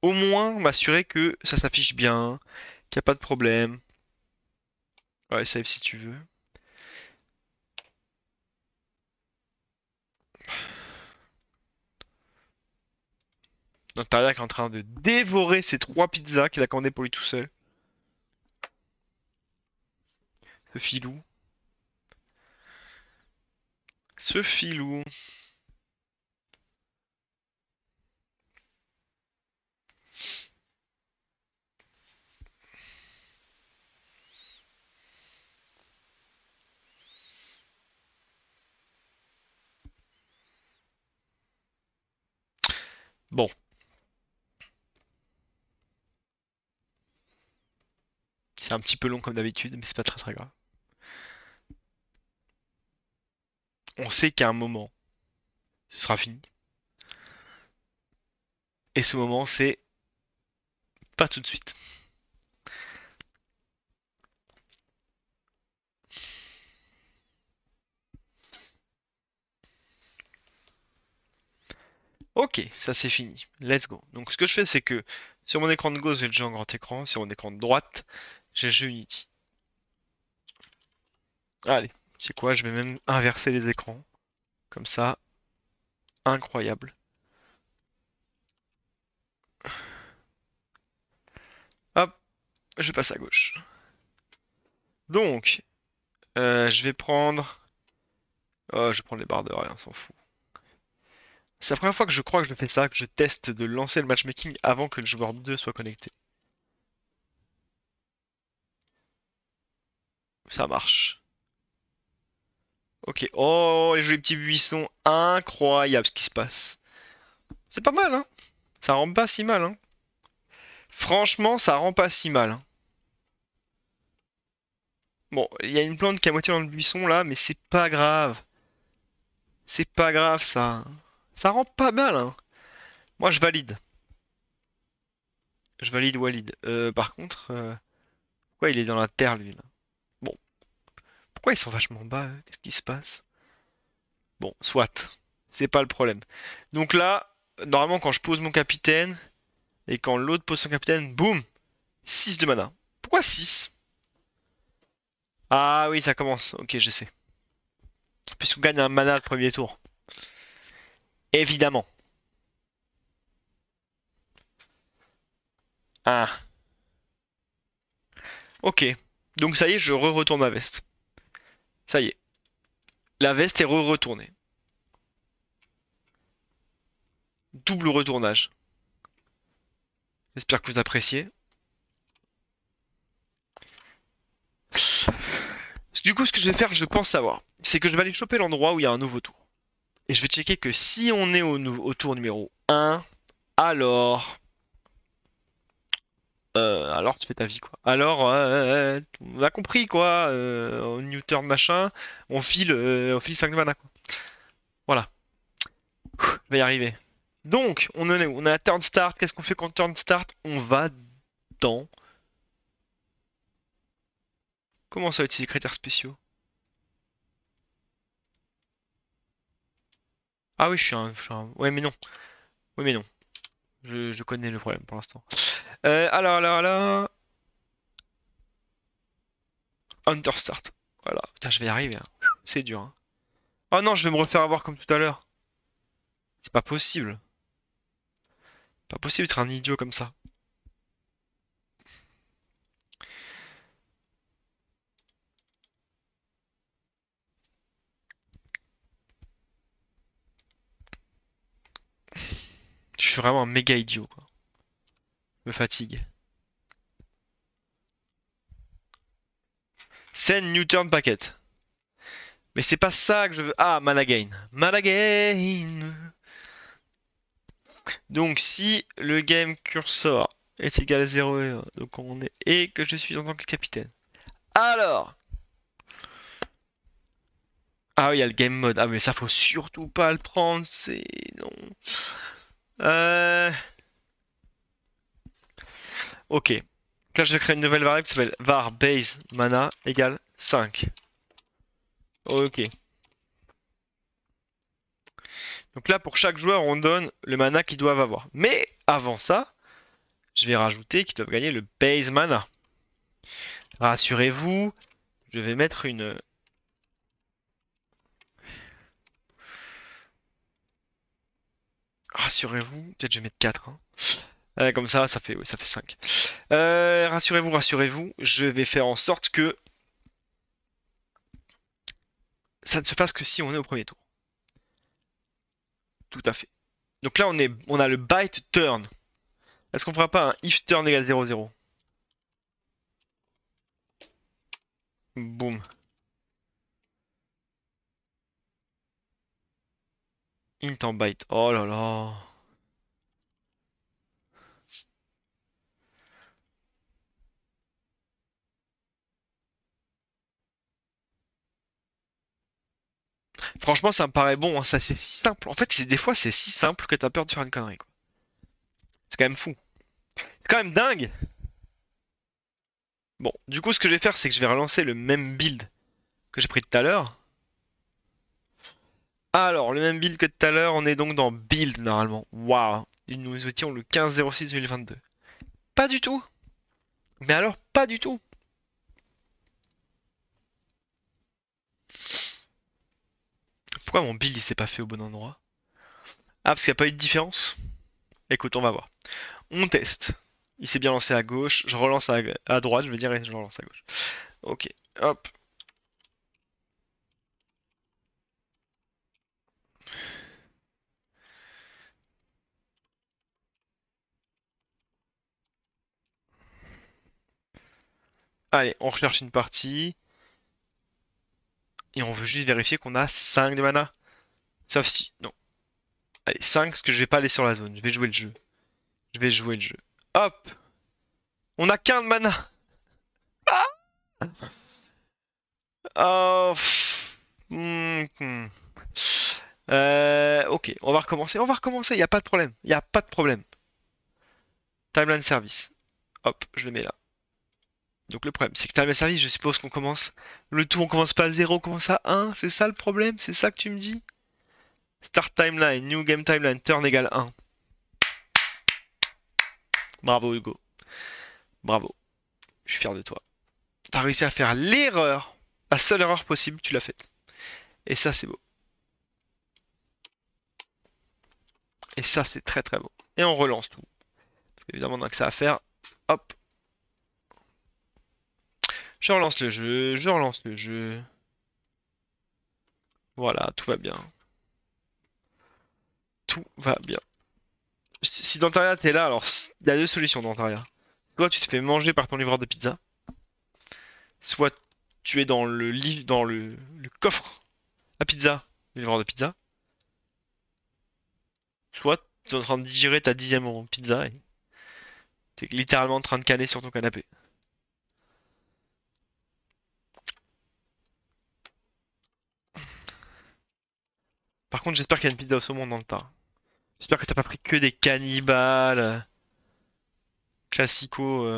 Au moins m'assurer que ça s'affiche bien, qu'il n'y a pas de problème. Ouais, save si tu veux. Donc Taria qui est en train de dévorer ces 3 pizzas qu'il a commandées pour lui tout seul. Ce filou. Ce filou. Bon. C'est un petit peu long comme d'habitude, mais c'est pas très très grave. On sait qu'à un moment, ce sera fini. Et ce moment, c'est pas tout de suite. Ok, ça c'est fini. Let's go. Donc ce que je fais, c'est que sur mon écran de gauche, j'ai le jeu en grand écran. Sur mon écran de droite, j'ai le jeu Unity. Allez, c'est quoi? Je vais même inverser les écrans. Comme ça. Incroyable. Hop, je passe à gauche. Donc, je vais prendre. Oh, je vais prendre les barres d'heure, allez, on s'en fout. C'est la première fois que je crois que je fais ça, que je teste de lancer le matchmaking avant que le joueur 2 soit connecté. Ça marche. Ok. Oh, les jolis petits buissons. Incroyable ce qui se passe. C'est pas mal, hein? Ça rend pas si mal, hein? Franchement, ça rend pas si mal, hein. Bon, il y a une plante qui est à moitié dans le buisson là, mais c'est pas grave. C'est pas grave ça. Ça rend pas mal, hein. Moi, je valide. Je valide Walid. Par contre, pourquoi il est dans la terre lui là? Bon, pourquoi ils sont vachement bas, eux? Qu'est-ce qui se passe? Bon, soit. C'est pas le problème. Donc là, normalement, quand je pose mon capitaine et quand l'autre pose son capitaine, boum! 6 de mana. Pourquoi 6? Ah oui, ça commence. Ok, je sais. Puisqu'on gagne un mana le premier tour. Évidemment. Ah, ok. Donc ça y est, je re-retourne ma veste. Ça y est. La veste est re-retournée. Double retournage. J'espère que vous appréciez. Du coup, ce que je vais faire, je pense savoir, c'est que je vais aller choper l'endroit où il y a un nouveau tour. Et je vais checker que si on est au tour numéro 1, alors... alors tu fais ta vie quoi. Alors, on a compris quoi. Au Newton machin, on file 5 mana quoi. Voilà, je vais y arriver. Donc, on en est où? On est à turn start. Qu'est-ce qu'on fait quand turn start? On va dans... Comment ça utiliser critères spéciaux? Ah oui, Ouais, mais non. Oui, mais non. Je connais le problème pour l'instant. Alors. Understart. Voilà. Putain, je vais y arriver, hein. C'est dur, hein. Oh non, je vais me refaire avoir comme tout à l'heure. C'est pas possible. Pas possible d'être un idiot comme ça. suis vraiment un méga idiot, quoi. Je me fatigue. Send new turn packet. Mais c'est pas ça que je veux. Ah, mana gain. Mana gain. Donc si le game cursor est égal à 0 et 1, donc on est et que je suis en tant que capitaine. Alors. Ah oui, il y a le game mode. Ah mais ça faut surtout pas le prendre, c'est non. Euh... Ok. Donc là je vais créer une nouvelle variable qui s'appelle var base mana égale 5. Ok. Donc là pour chaque joueur on donne le mana qu'ils doivent avoir. Mais avant ça, je vais rajouter qu'ils doivent gagner le base mana. Rassurez-vous, je vais mettre une... Rassurez-vous, peut-être je vais mettre 4. Hein. Comme ça fait, ouais, ça fait 5. Rassurez-vous, rassurez-vous, je vais faire en sorte que ça ne se fasse que si on est au premier tour. Tout à fait. Donc là, on a le byte turn. Est-ce qu'on fera pas un if turn égale 0,0? Boum. Int en byte. Oh là là. Franchement, ça me paraît bon, hein. Ça, c'est si simple. En fait, des fois, c'est si simple que t'as peur de faire une connerie, quoi. C'est quand même fou. C'est quand même dingue. Bon, du coup, ce que je vais faire, c'est que je vais relancer le même build que j'ai pris tout à l'heure. Alors, le même build que tout à l'heure, on est donc dans build normalement. Waouh. Nous étions le 15-06-2022. Pas du tout. Mais alors, pas du tout. Pourquoi mon build il s'est pas fait au bon endroit? Ah, parce qu'il n'y a pas eu de différence? Écoute, on va voir. On teste. Il s'est bien lancé à gauche. Je relance à droite, je veux dire, et je relance à gauche. Ok, hop. Allez, on recherche une partie. Et on veut juste vérifier qu'on a 5 de mana. Sauf si... Non. Allez, 5 parce que je vais pas aller sur la zone. Je vais jouer le jeu. Je vais jouer le jeu. Hop. On a qu'un de mana. Oh. Ok, on va recommencer. On va recommencer. Il n'y a pas de problème. Il n'y a pas de problème. Timeline service. Hop, je le mets là. Donc le problème, c'est que timeline service, je suppose qu'on commence. Le tout, on commence pas à 0, on commence à 1. C'est ça le problème? C'est ça que tu me dis? Start timeline, new game timeline, turn égale 1. Bravo Hugo. Bravo. Je suis fier de toi. T'as réussi à faire l'erreur. La seule erreur possible, tu l'as faite. Et ça, c'est beau. Et ça, c'est très très beau. Et on relance tout. Parce qu'évidemment, on a que ça à faire. Hop. Je relance le jeu. Je relance le jeu. Voilà, tout va bien. Tout va bien. Si Dantaria t'es là, alors il y a deux solutions Dantaria. Soit tu te fais manger par ton livreur de pizza, soit tu es dans le coffre à pizza, le livreur de pizza, soit tu es en train de digérer ta 10e en pizza et t'es littéralement en train de caler sur ton canapé. Par contre, j'espère qu'il y a une pizza au saumon dans le tas. J'espère que t'as pas pris que des cannibales, classico,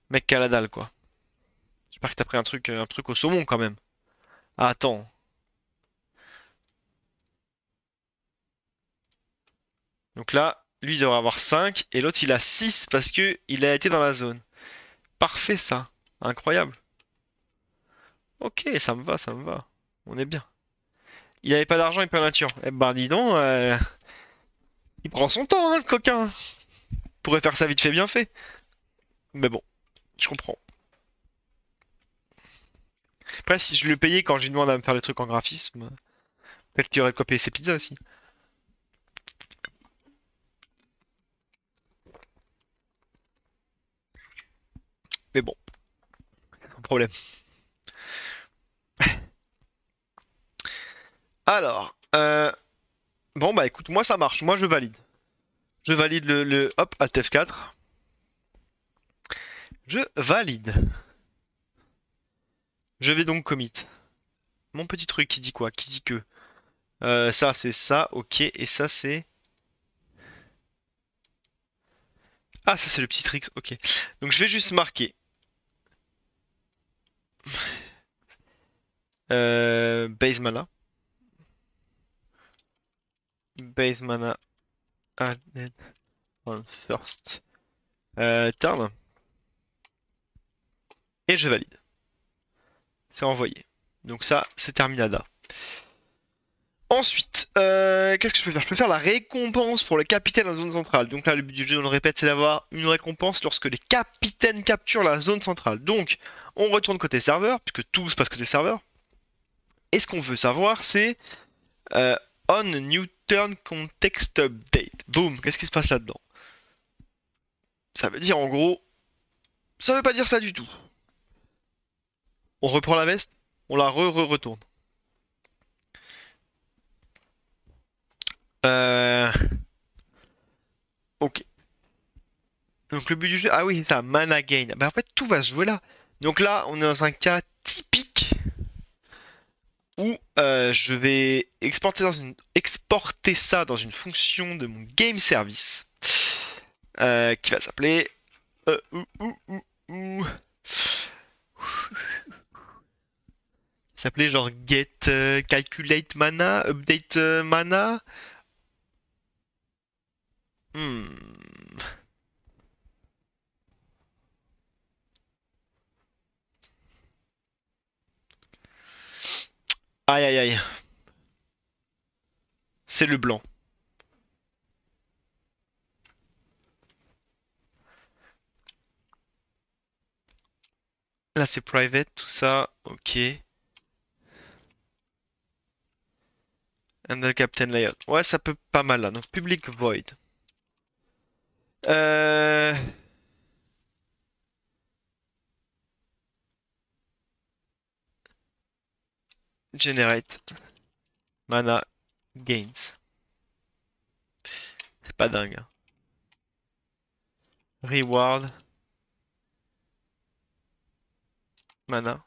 mec qui a la dalle, quoi. J'espère que t'as pris un truc au saumon quand même. Ah, attends. Donc là, lui il devrait avoir 5 et l'autre il a 6 parce que il a été dans la zone. Parfait ça. Incroyable. Ok, ça me va, ça me va. On est bien. Il avait pas d'argent et pas de nature. Eh ben dis donc, il prend son temps, hein, le coquin. Il pourrait faire ça vite fait, bien fait. Mais bon, je comprends. Après, si je lui payais quand je lui demande à me faire des trucs en graphisme, peut-être qu'il aurait de quoi payer ses pizzas aussi. Mais bon, c'est son problème. Alors, bon bah écoute, moi ça marche, moi je valide. Je valide hop, Alt F4. Je valide. Je vais donc commit. Mon petit truc qui dit quoi? Qui dit que ça c'est ça, ok, et ça c'est... Ah ça c'est le petit tricks, ok. Donc je vais juste marquer base mana. Base mana added on first turn. Et je valide. C'est envoyé. Donc ça, c'est terminada. Ensuite, qu'est-ce que je peux faire? Je peux faire la récompense pour le capitaine en zone centrale. Donc là, le but du jeu, on le répète, c'est d'avoir une récompense lorsque les capitaines capturent la zone centrale. Donc, on retourne côté serveur, puisque tout se passe côté serveur. Et ce qu'on veut savoir, c'est euh, on new turn context update. Boom, qu'est-ce qui se passe là-dedans? Ça veut dire en gros, ça veut pas dire ça du tout. On reprend la veste, on la retourne. Euh, ok. Donc le but du jeu, ah oui, c'est ça, mana gain. Bah en fait, tout va se jouer là. Donc là, on est dans un cas typique où je vais exporter ça dans une fonction de mon game service qui va s'appeler euh, ou, ou, ou, ou. S'appeler genre get calculate mana, update mana. Hmm. Aïe aïe aïe, c'est le blanc. Là c'est private, tout ça, ok. Handle Captain Layout. Ouais, ça peut pas mal là. Donc public void. Euh... Generate mana gains. C'est pas dingue, hein. Reward mana.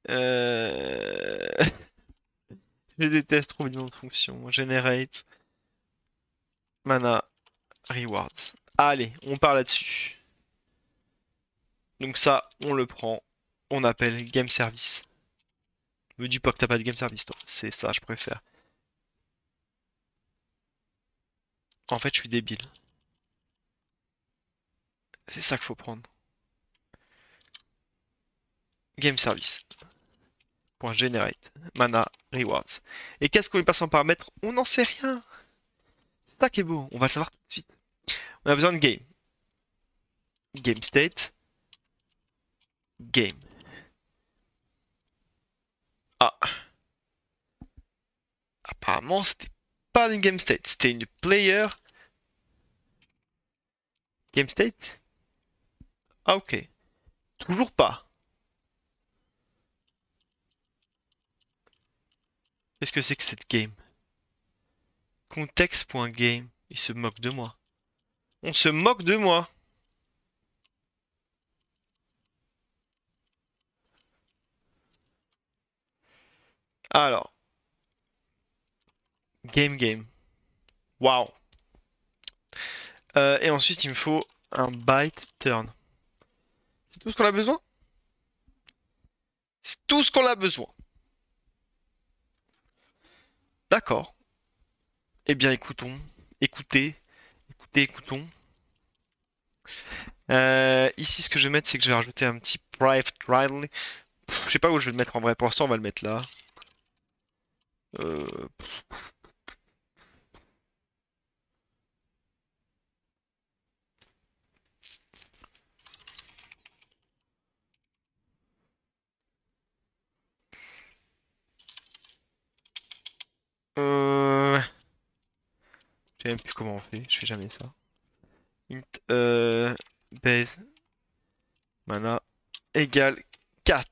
Euh... Je déteste trop le nom de fonction. Generate mana rewards. Allez, on part là-dessus. Donc ça, on le prend. On appelle game service. Me dis pas que t'as pas de game service, toi. C'est ça, je préfère. En fait, je suis débile. C'est ça qu'il faut prendre. Game service. .generate mana rewards. Et qu'est-ce qu'on est passé en paramètres? On n'en sait rien. C'est ça qui est beau. On va le savoir tout de suite. On a besoin de game. Game state. Game. Ah, apparemment, c'était pas une game state. C'était une player game state. Ah, ok. Toujours pas. Qu'est-ce que c'est que cette game? Context.game. Il se moque de moi. On se moque de moi. Alors, game. Waouh. Et ensuite, il me faut un byte turn. C'est tout ce qu'on a besoin? C'est tout ce qu'on a besoin. D'accord. Eh bien, écoutons. Écoutez. Écoutons. Ici, ce que je vais mettre, c'est que je vais rajouter un petit private rally. Je sais pas où je vais le mettre en vrai. Pour l'instant, on va le mettre là. Euh, je sais même plus comment on fait. Je fais jamais ça. int base mana égale 4.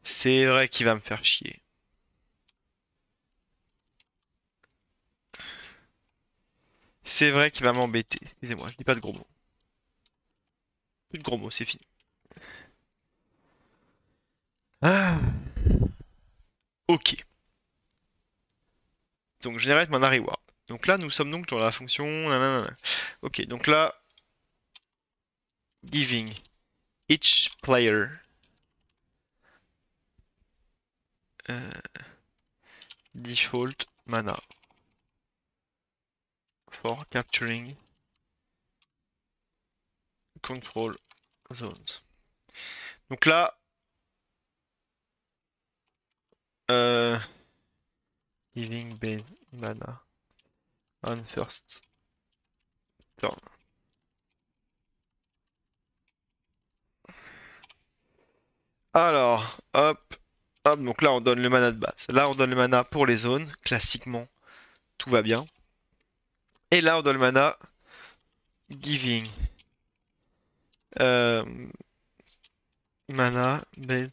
C'est vrai qu'il va me faire chier. C'est vrai qu'il va m'embêter. Excusez-moi, je dis pas de gros mots. Plus de gros mots, c'est fini. Ah. Ok. Donc generate mana reward. Donc là, nous sommes donc dans la fonction. Nanana. Ok, donc là, giving each player default mana for capturing control zones. Donc là, euh, giving base mana on first turn. Alors, hop, hop, donc là on donne le mana de base. Là on donne le mana pour les zones, classiquement, tout va bien. Et là on donne le mana giving euh, mana base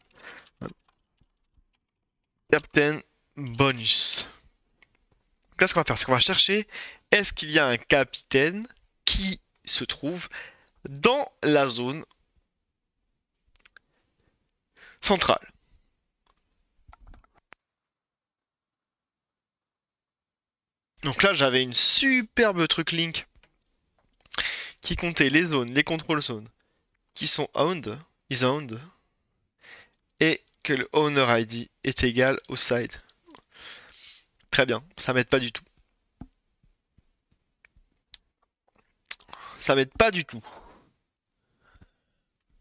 captain bonus. Donc là ce qu'on va faire, c'est qu'on va chercher est-ce qu'il y a un capitaine qui se trouve dans la zone centrale. Donc là j'avais une superbe truc link qui comptait les zones, les control zones qui sont owned, is owned, et que le owner ID est égal au side. Très bien, ça m'aide pas du tout. Ça m'aide pas du tout.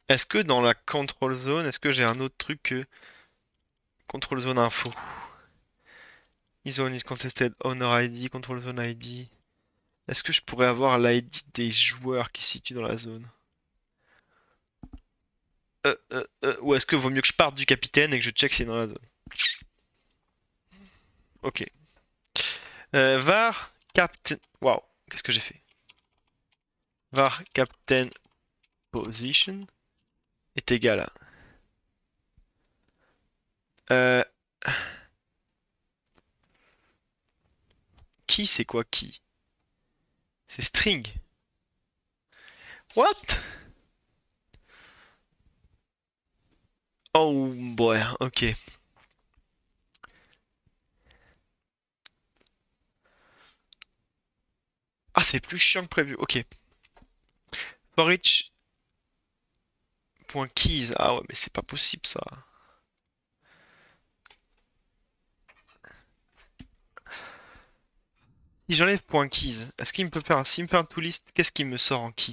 Est-ce que dans la control zone, est-ce que j'ai un autre truc que control zone info? Zone is contested, owner ID, control zone ID. Est-ce que je pourrais avoir l'ID des joueurs qui se situent dans la zone? Ou est-ce que vaut mieux que je parte du capitaine et que je check s'il est dans la zone? Ok. Var captain. Waouh, qu'est-ce que j'ai fait? Var captain position est égal à. Euh, Qui c'est quoi qui? C'est string. What? Oh boy, ok. Ah, c'est plus chiant que prévu. Ok. For each point keys. Ah ouais, mais c'est pas possible ça. Si j'enlève point keys, est-ce qu'il me peut faire un s'il me fait un toList, qu'est-ce qu'il me sort en key?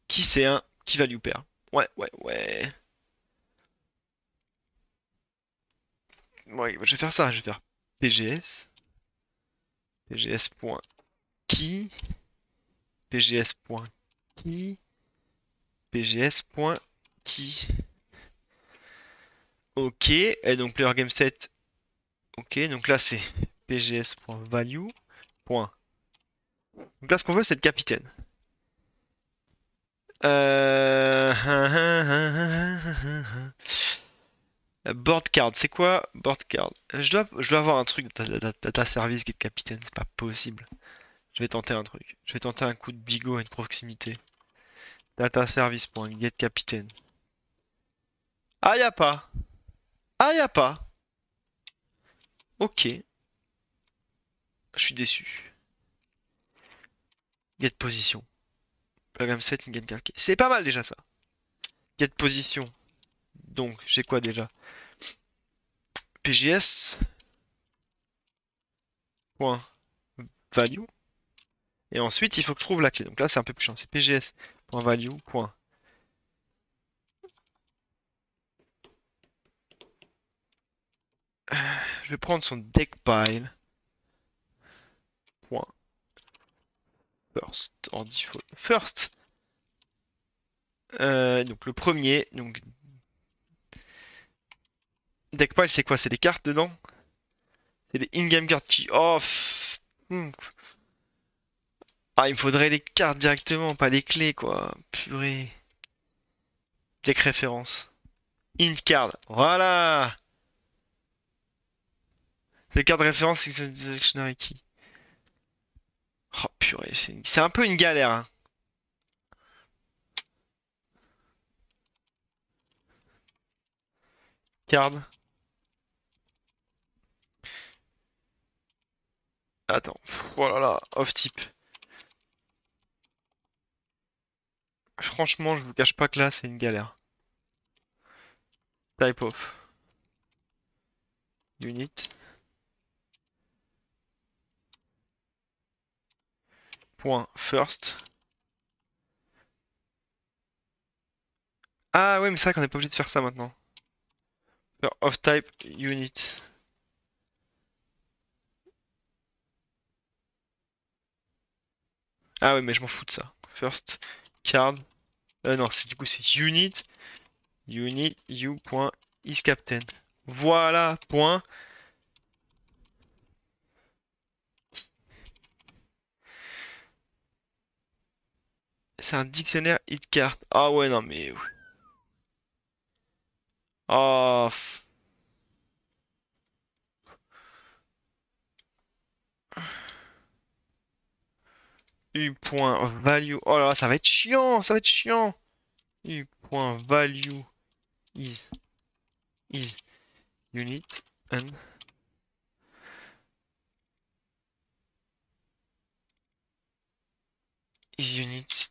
Key c'est un key value pair. Ouais, ouais, ouais. Ouais, je vais faire ça, je vais faire pgs, pgs.key, pgs.key, pgs.key. Ok, et donc player game set. Ok, donc là c'est pgs.value. Donc là ce qu'on veut c'est le capitaine. Euh... Board card, c'est quoi board card? Je dois avoir un truc data service get capitaine, c'est pas possible. Je vais tenter un truc. Je vais tenter un coup de bigot à une proximité. Data service.get capitaine. Ah, y a pas. Ah, y a pas. Ok. Je suis déçu. Get position. Program set get card. C'est pas mal déjà ça. Get position. Donc, j'ai quoi déjà? PGS. Point value. Et ensuite, il faut que je trouve la clé. Donc là, c'est un peu plus chiant. C'est pgs.value. Je vais prendre son deck pile. Point first en default. First. Donc le premier, donc Deckpile, c'est quoi? C'est les cartes dedans? C'est les in-game cards qui. Oh, ah, il me faudrait les cartes directement, pas les clés, quoi. Purée. Deck référence. Int card. Voilà! Les cartes de référence, Selectionary Key. Oh, purée, c'est un peu une galère, hein. Card. Attends. Oh là là, off type. Franchement, je vous cache pas que là, c'est une galère. Type of. Unit. Point first. Ah ouais, mais c'est vrai qu'on n'est pas obligé de faire ça maintenant. Faire off type unit. Ah ouais, mais je m'en fous de ça. First card. Non, c'est du coup c'est unit. Unit u.isCaptain. Voilà, point. C'est un dictionnaire hit card. Ah ouais, non mais. Ah. U.value. Oh là là, ça va être chiant, ça va être chiant. U.value is unit and is unit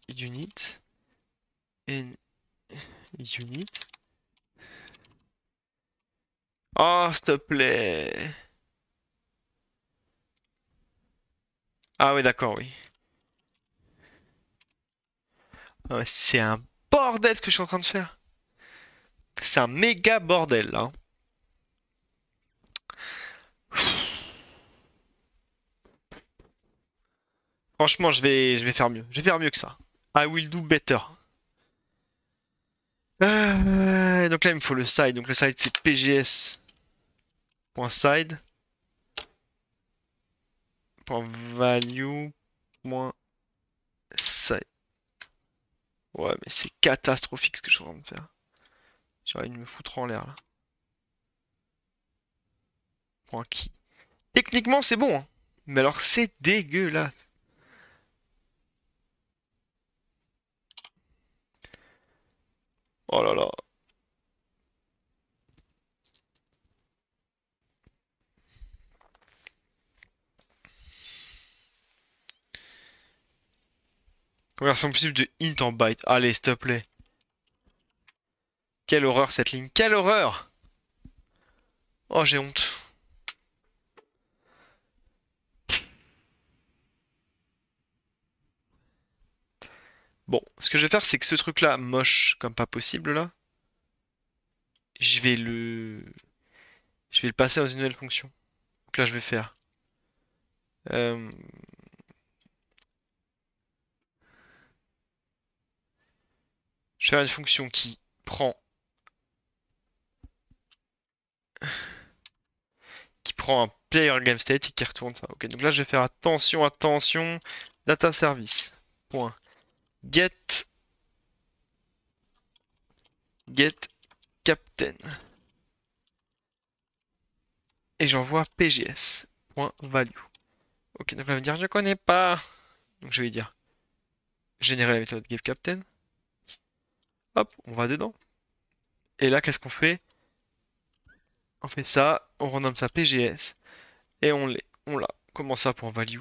and unit. Oh, s'il te plaît. Ah ouais, d'accord, oui. Ah ouais, c'est un bordel ce que je suis en train de faire. C'est un méga bordel là. Franchement, je vais faire mieux. Je vais faire mieux que ça. I will do better. Donc là, il me faut le side. Donc le side, c'est pgs.side. .value. Side. Ouais, mais c'est catastrophique ce que je suis en train de faire. J'ai envie de me foutre en l'air là. Point key. Techniquement, c'est bon, hein. Mais alors, c'est dégueulasse. Oh là là. Conversion possible de int en byte. Allez, s'il te plaît. Quelle horreur cette ligne. Quelle horreur! Oh, j'ai honte. Bon, ce que je vais faire, c'est que ce truc-là, moche comme pas possible là, je vais le, je vais le passer dans une nouvelle fonction. Donc là, je vais faire, euh, je vais faire une fonction qui prend un player game state et qui retourne ça. Ok, donc là, je vais faire attention, attention, data service. Point. Get, get captain. Et j'envoie pgs. Point value. Ok, donc là, il va me dire, je connais pas. Donc je vais dire, générer la méthode getCaptain. Hop, on va dedans. Et là, qu'est-ce qu'on fait? On fait ça, on renomme ça pgs. Et on l'a. Comment ça pour value?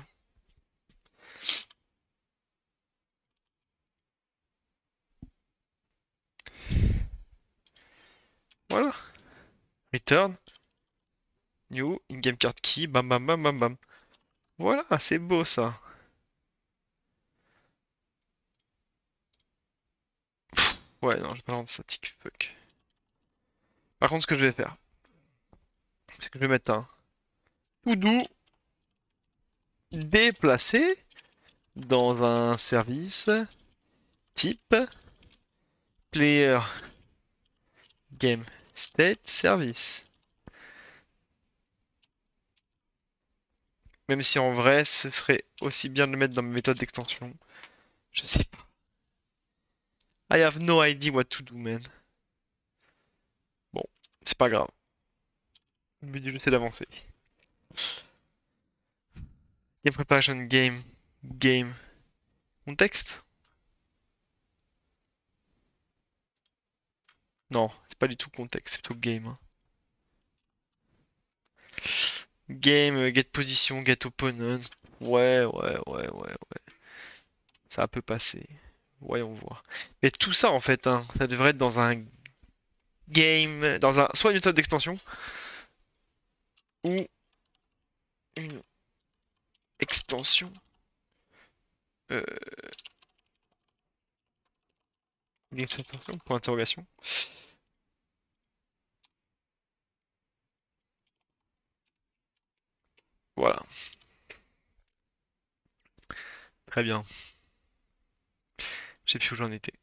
Voilà. Return, new, in-game card key, bam bam bam bam bam. Voilà, c'est beau ça. Ouais, non, j'ai pas le de static, fuck. Par contre, ce que je vais faire, c'est que je vais mettre un tout doux déplacé dans un service type player game state service. Même si en vrai, ce serait aussi bien de le mettre dans mes méthodes d'extension. Je sais pas. I have no idea what to do, man. Bon, c'est pas grave. Le but du jeu, c'est d'avancer. Game preparation, game. Contexte? Non, c'est pas du tout contexte, c'est plutôt game, hein. Game, get position, get opponent. Ouais. Ça peut passer. Voyons voir. Mais tout ça, en fait, hein, ça devrait être dans un game, soit une méthode d'extension, ou une extension. Euh, une extension, point d'interrogation. Voilà. Très bien. Je sais plus où j'en étais.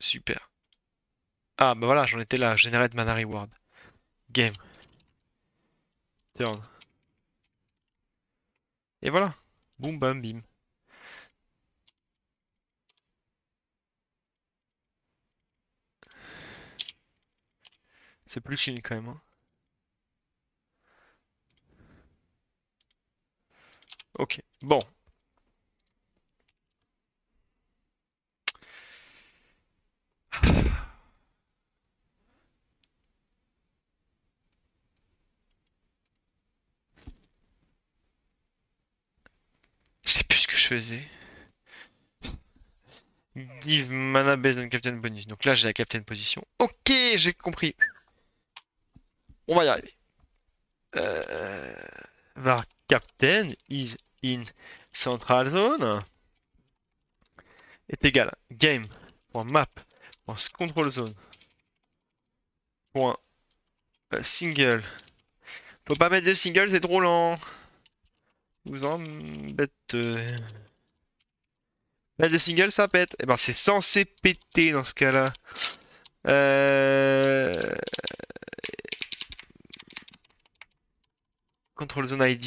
Super. Ah, bah voilà, j'en étais là. Generate mana reward. Game. Turn. Et voilà. Boum, bam, bim. C'est plus chill quand même, hein. Ok. Bon. Je sais plus ce que je faisais. Give mana based on captain bonus. Donc là, j'ai la captain position. Ok, j'ai compris. On va y arriver. Var captain is in central zone est égal à game.map.control zone. Point single. Faut pas mettre de single, c'est trop lent. Vous embête. Mettre de single, ça pète. Eh ben, c'est censé péter dans ce cas-là. Euh... Control zone ID.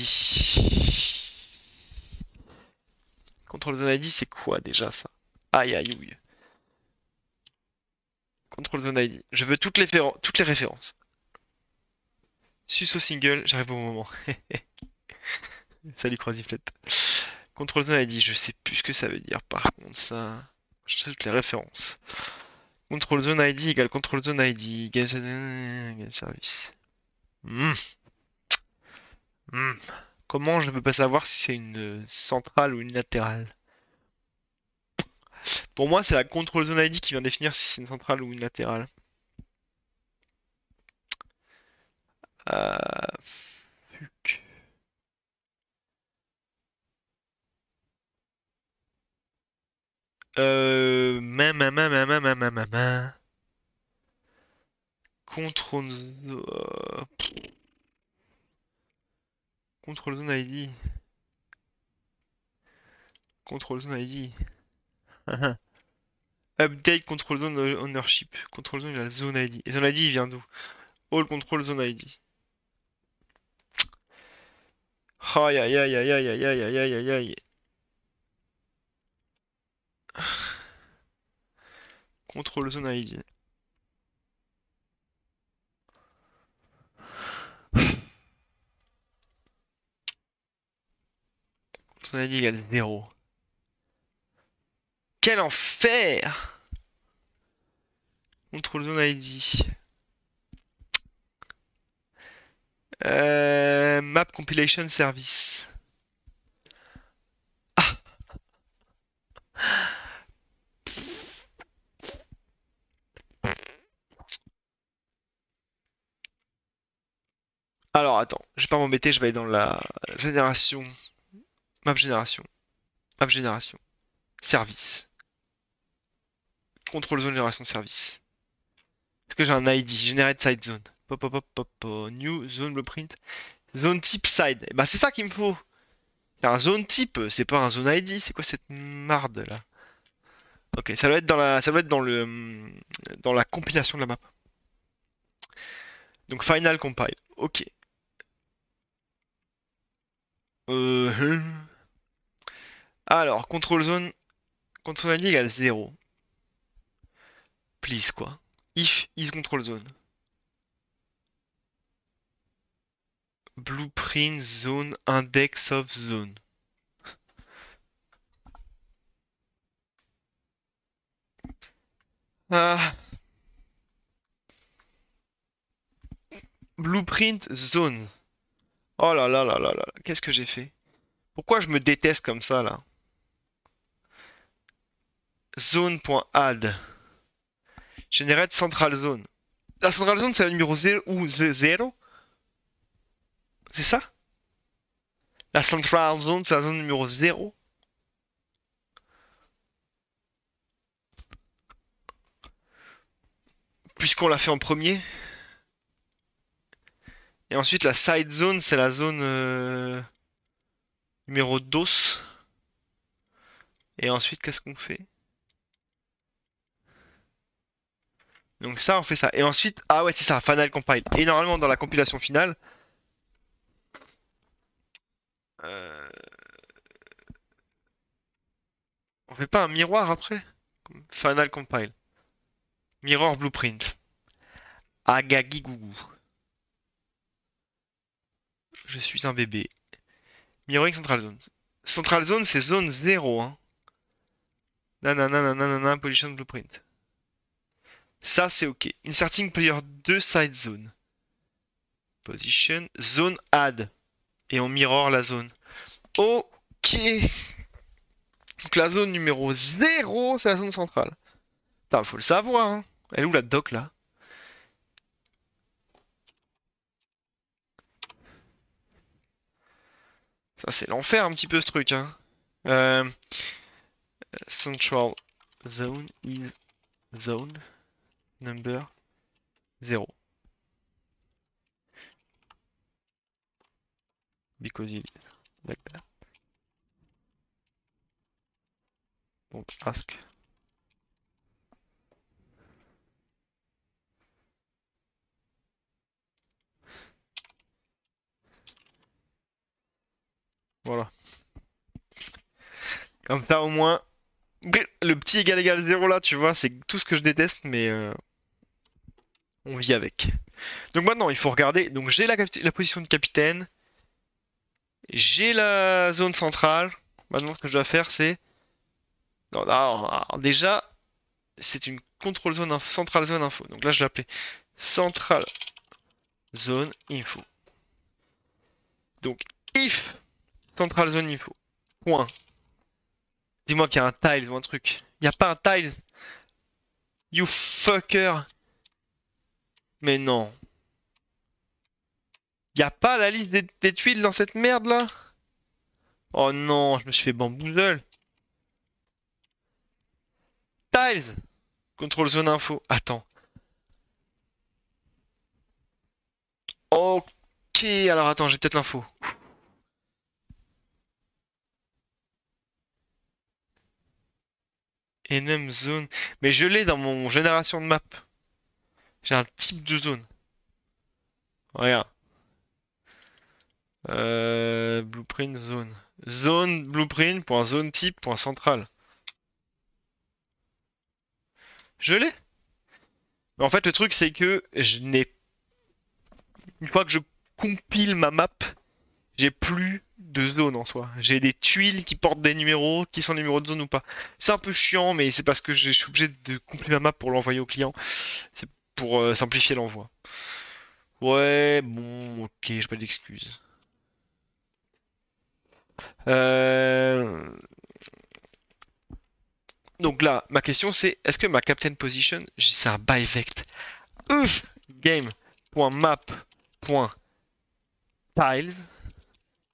Control zone ID, c'est quoi déjà ça? Aïe aïe aïe. Control zone ID. Je veux toutes les références. Sus au single, j'arrive au moment. Salut Croisiflette. Control zone ID, je sais plus ce que ça veut dire par contre ça. Je sais toutes les références. Control zone ID égale control zone ID. Game service. Hmm. Hmm. Comment je peux pas savoir si c'est une centrale ou une latérale? Pour moi, c'est la control zone ID qui vient définir si c'est une centrale ou une latérale. Fuck. Control, control zone ID. Control zone ID. Update control zone ownership. Control zone, il a la zone ID. Et zone ID, il vient d'où? All control zone ID. Aïe aïe aïe aïe aïe aïe aïe aïe aïe aïe. Control zone ID. Zone ID égale 0. Quel enfer! Control zone ID. Map compilation service. Ah! Alors attends, je vais pas m'embêter, je vais aller dans la génération. Map génération. Map génération. Service. Control zone génération service. Est-ce que j'ai un ID? Generate side zone. Pop, pop, pop, pop, pop. New zone blueprint. Zone type side. Et bah c'est ça qu'il me faut. C'est un zone type, c'est pas un zone ID. C'est quoi cette marde là? Ok, ça doit être ça doit être dans la compilation de la map. Donc final compile. Ok. Euh... Alors, control ID égale 0. Please, quoi. If is control zone. Blueprint zone index of zone. Ah, blueprint zone. Oh là là là là là, qu'est-ce que j'ai fait? Pourquoi je me déteste comme ça là? Zone.add. Generate central zone. La central zone c'est la numéro 0 ou 0? C'est ça? La central zone c'est la zone numéro 0? Puisqu'on l'a fait en premier. Et ensuite la side zone c'est la zone numéro 2. Et ensuite qu'est-ce qu'on fait? Donc ça on fait ça. Et ensuite, ah ouais c'est ça, final compile. Et normalement dans la compilation finale, euh, on fait pas un miroir après? Final compile. Mirror blueprint. Agagi gougou. Je suis un bébé. Mirroring Central Zone. Central Zone, c'est zone 0, hein. Nanana, nanana, Position Blueprint. Ça, c'est OK. Inserting Player 2 Side Zone. Position. Zone Add. Et on mirror la zone. OK. Donc la zone numéro 0, c'est la zone centrale. Putain, faut le savoir, hein. Elle est où la doc, là? Ça, c'est l'enfer, un petit peu, ce truc, hein. Euh, Central Zone is zone number 0. Because it is like that. Donc ask. Voilà. Comme ça au moins. Le petit égal 0 là, tu vois, c'est tout ce que je déteste, mais on vit avec. Donc maintenant, il faut regarder. Donc j'ai la position de capitaine. J'ai la zone centrale. Maintenant, ce que je dois faire, c'est. Non, alors, déjà, c'est une control zone info, central zone info. Donc là, je vais l'appeler central zone info. Donc, if central zone info. Point. Dis-moi qu'il y a un tiles ou un truc. Il n'y a pas un tiles. You fucker. Mais non. Il n'y a pas la liste des tuiles dans cette merde là? Oh non, je me suis fait bamboozle. Tiles. Contrôle zone info. Attends. Ok, alors attends, j'ai peut-être l'info. Enum zone. Mais je l'ai dans mon génération de map. J'ai un type de zone. Regarde. Blueprint zone. Zone blueprint point zone type point central. Je l'ai. Mais en fait, le truc, c'est que je n'ai. Une fois que je compile ma map, j'ai plus de zone en soi. J'ai des tuiles qui portent des numéros, qui sont numéros de zone ou pas. C'est un peu chiant, mais c'est parce que je suis obligé de compiler ma map pour l'envoyer au client. C'est pour simplifier l'envoi. Ouais, bon, ok, j'ai pas d'excuses. Euh... Donc là, ma question c'est, est-ce que ma captain position, c'est un byvect? Ouf! Game.map.tiles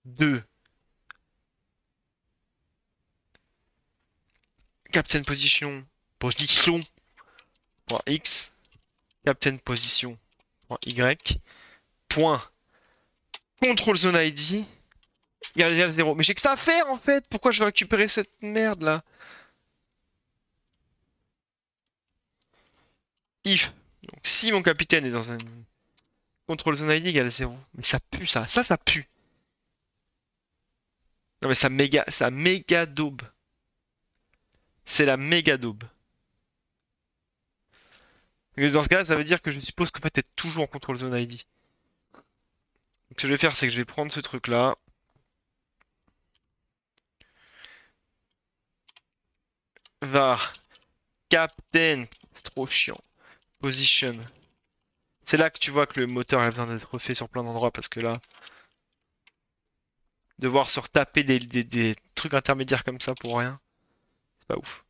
2 captain position.x captain position.y point control zone ID égale 0. Mais j'ai que ça à faire en fait. Pourquoi je vais récupérer cette merde là? if. Donc si mon capitaine est dans un control zone ID égale 0. Mais ça pue ça. Ça pue. Non mais ça méga daube. C'est la méga daube. Et dans ce cas, ça veut dire que je suppose qu'en fait, t'es toujours en control zone ID. Donc, ce que je vais faire, c'est que je vais prendre ce truc-là. Var. Captain. C'est trop chiant. Position. C'est là que tu vois que le moteur a besoin d'être refait sur plein d'endroits parce que là, devoir se retaper des trucs intermédiaires comme ça pour rien, c'est pas ouf.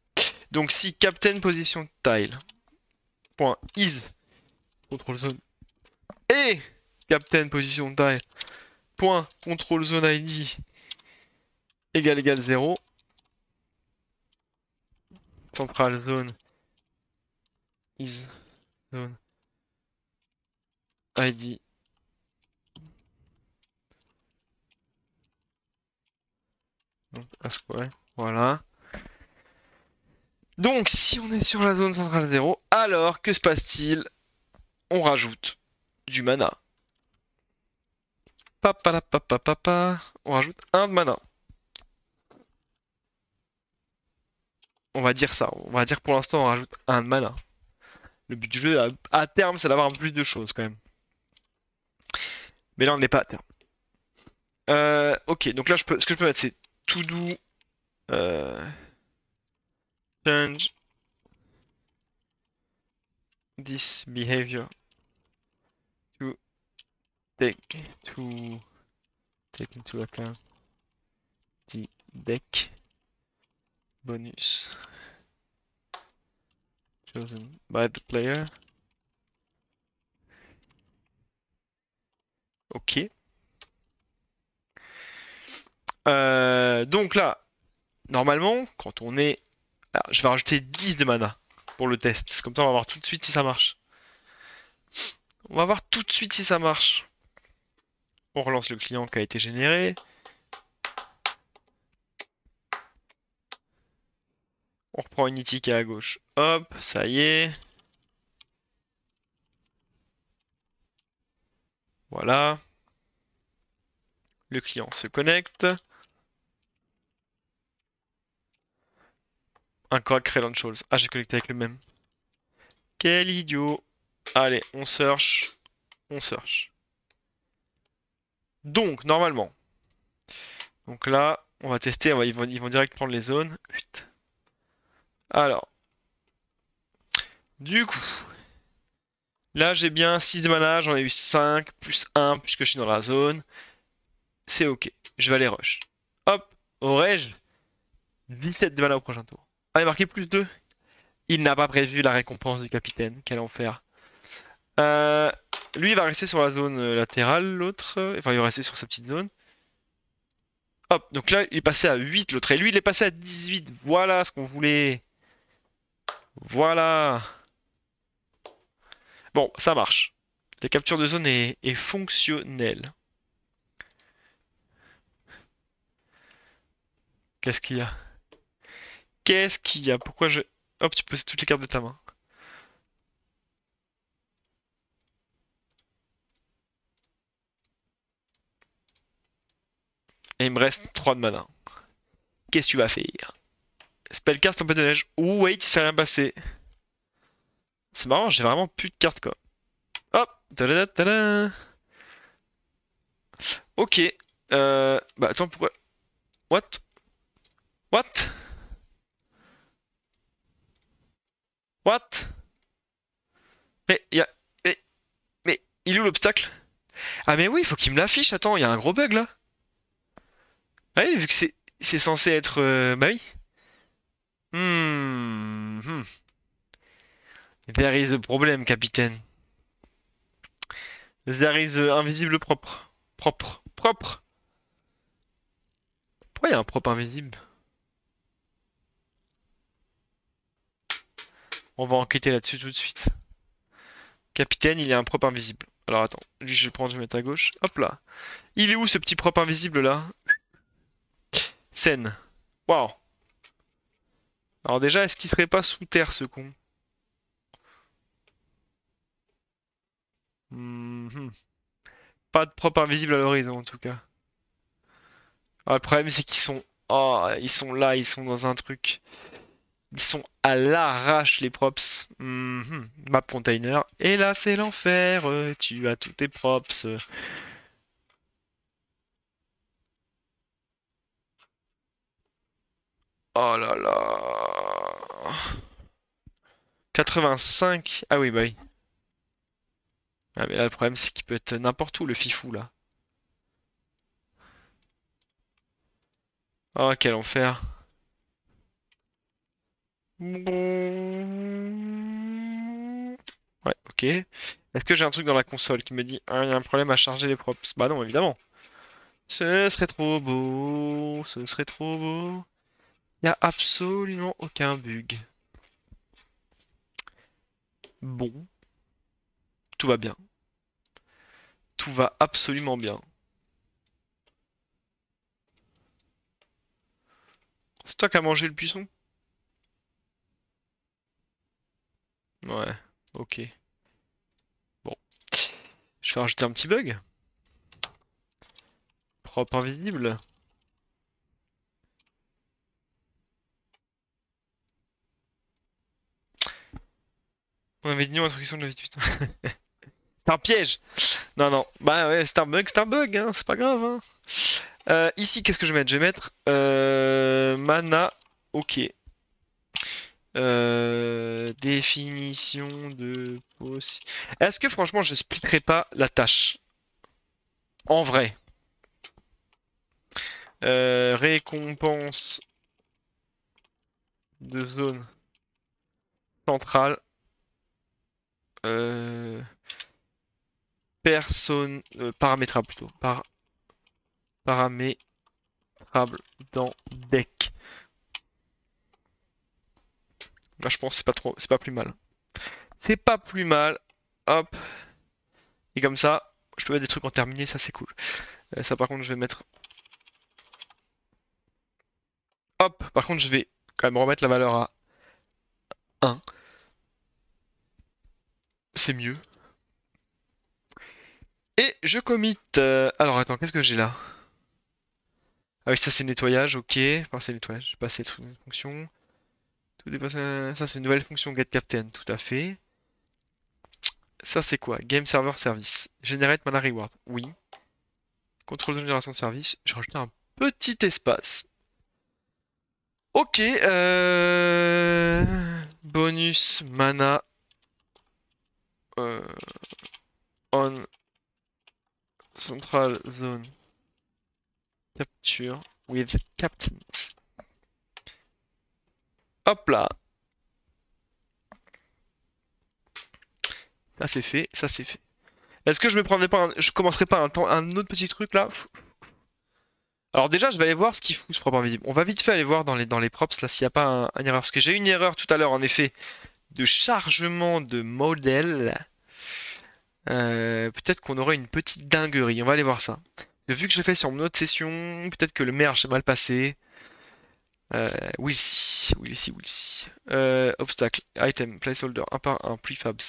Donc si Captain Position Tile point is control zone et Captain Position Tile point control zone ID égale 0, central zone is zone ID donc ouais, voilà. Donc si on est sur la zone centrale 0, alors que se passe-t-il? On rajoute du mana. On rajoute un de mana. On va dire ça. On va dire pour l'instant on rajoute un de mana. Le but du jeu à terme c'est d'avoir un peu plus de choses quand même. Mais là on n'est pas à terme. Ok, donc là ce que je peux mettre c'est to do change this behavior to take into account the deck bonus chosen by the player. Ok. Donc là, normalement, quand on est... Alors, je vais rajouter 10 de mana pour le test. Comme ça, on va voir tout de suite si ça marche. On va voir tout de suite si ça marche. On relance le client qui a été généré. On reprend Unity qui est à gauche. Hop, ça y est. Voilà. Le client se connecte. Incorrect créé Launch. Ah, j'ai connecté avec le même. Quel idiot. Allez, on search. On search. Donc, normalement. Donc là, on va tester. Ils vont direct prendre les zones. Putain. Alors. Du coup. Là, j'ai bien 6 de mana. J'en ai eu 5 plus 1 puisque je suis dans la zone. C'est ok. Je vais aller rush. Hop. Aurais-je 17 de mana au prochain tour. Ah, il est marqué plus 2. Il n'a pas prévu la récompense du capitaine. Quel enfer. Lui, il va rester sur la zone latérale, l'autre. Enfin, il va rester sur sa petite zone. Hop, donc là, il est passé à 8, l'autre. Et lui, il est passé à 18. Voilà ce qu'on voulait. Voilà. Bon, ça marche. La capture de zone est fonctionnelle. Qu'est-ce qu'il y a? Qu'est-ce qu'il y a? Pourquoi je... Hop, tu poses toutes les cartes de ta main. Et il me reste 3 de mana. Qu'est-ce que tu vas faire? Spellcast tempête de neige. Ouh, wait, il s'est rien passé. C'est marrant, j'ai vraiment plus de cartes, quoi. Hop, tada tada. Ok. Bah attends, pourquoi... What? What? What? Mais, mais il est où l'obstacle? Ah mais oui, il faut qu'il me l'affiche, attends, il y a un gros bug là. Ah oui, vu que c'est censé être... Bah oui. Hmm. There is a problem, capitaine. There is a invisible propre. Propre. Propre. Pourquoi il y a un propre invisible? On va enquêter là-dessus tout de suite. Capitaine, il y a un propre invisible. Alors attends, lui je vais le prendre, je vais le mettre à gauche. Hop là. Il est où ce petit propre invisible là? Scène. Waouh. Alors déjà, est-ce qu'il serait pas sous terre ce con? Mhm. Pas de prop invisible à l'horizon en tout cas. Ah, le problème c'est qu'ils sont... Oh, ils sont là, ils sont dans un truc. Ils sont à l'arrache les props. Mhm. Map container. Et là c'est l'enfer. Tu as tous tes props. Oh là là. 85. Ah oui, bah oui. Ah, mais là, le problème, c'est qu'il peut être n'importe où, le fifou, là. Oh, quel enfer. Ouais, ok. Est-ce que j'ai un truc dans la console qui me dit, ah, il y a un problème à charger les props? Bah non, évidemment. Ce serait trop beau. Ce serait trop beau. Il y a absolument aucun bug. Bon, tout va bien. Tout va absolument bien. C'est toi qui as mangé le buisson? Ouais, ok. Bon, je vais rajouter un petit bug. Propre invisible. On avait dit non, instruction de la vie, putain. C'est un piège! Non, non. Bah ouais, c'est un bug, hein, c'est pas grave, hein. Ici, qu'est-ce que je vais mettre? Je vais mettre mana. Ok. Définition de Est-ce que franchement, je splitterai pas la tâche? En vrai. Récompense de zone centrale. Euh, paramétrable plutôt. Paramétrable dans deck. Là, je pense que c'est pas plus mal. C'est pas plus mal. Hop. Et comme ça, je peux mettre des trucs en terminé, ça c'est cool. Ça par contre, je vais mettre... Hop. Par contre, je vais quand même remettre la valeur à 1. C'est mieux. Et je commit. Alors attends, qu'est-ce que j'ai là? Ah oui, ça c'est nettoyage, ok. Enfin, c'est nettoyage, j'ai passé le truc de fonction. Tout dépassé. Ça c'est une nouvelle fonction get captain, tout à fait. Ça c'est quoi? Game server service. Generate mana reward. Oui. Contrôle de génération de service. J'ai rajouté un petit espace. Ok. Bonus mana euh, on central zone capture with captains. Hop là. Ça c'est fait, ça c'est fait. Est-ce que je me prendrais pas je commencerai pas un autre petit truc là? Alors déjà, je vais aller voir ce qu'il fout ce propre invisible. On va vite fait aller voir dans les props là s'il n'y a pas une erreur. Parce que j'ai eu une erreur tout à l'heure en effet de chargement de modèle. Peut-être qu'on aurait une petite dinguerie. On va aller voir ça. Vu que je l'ai fait sur mon autre session, peut-être que le merge s'est mal passé. We'll see, we'll see, we'll see. Obstacle, item, placeholder, un par un, prefabs.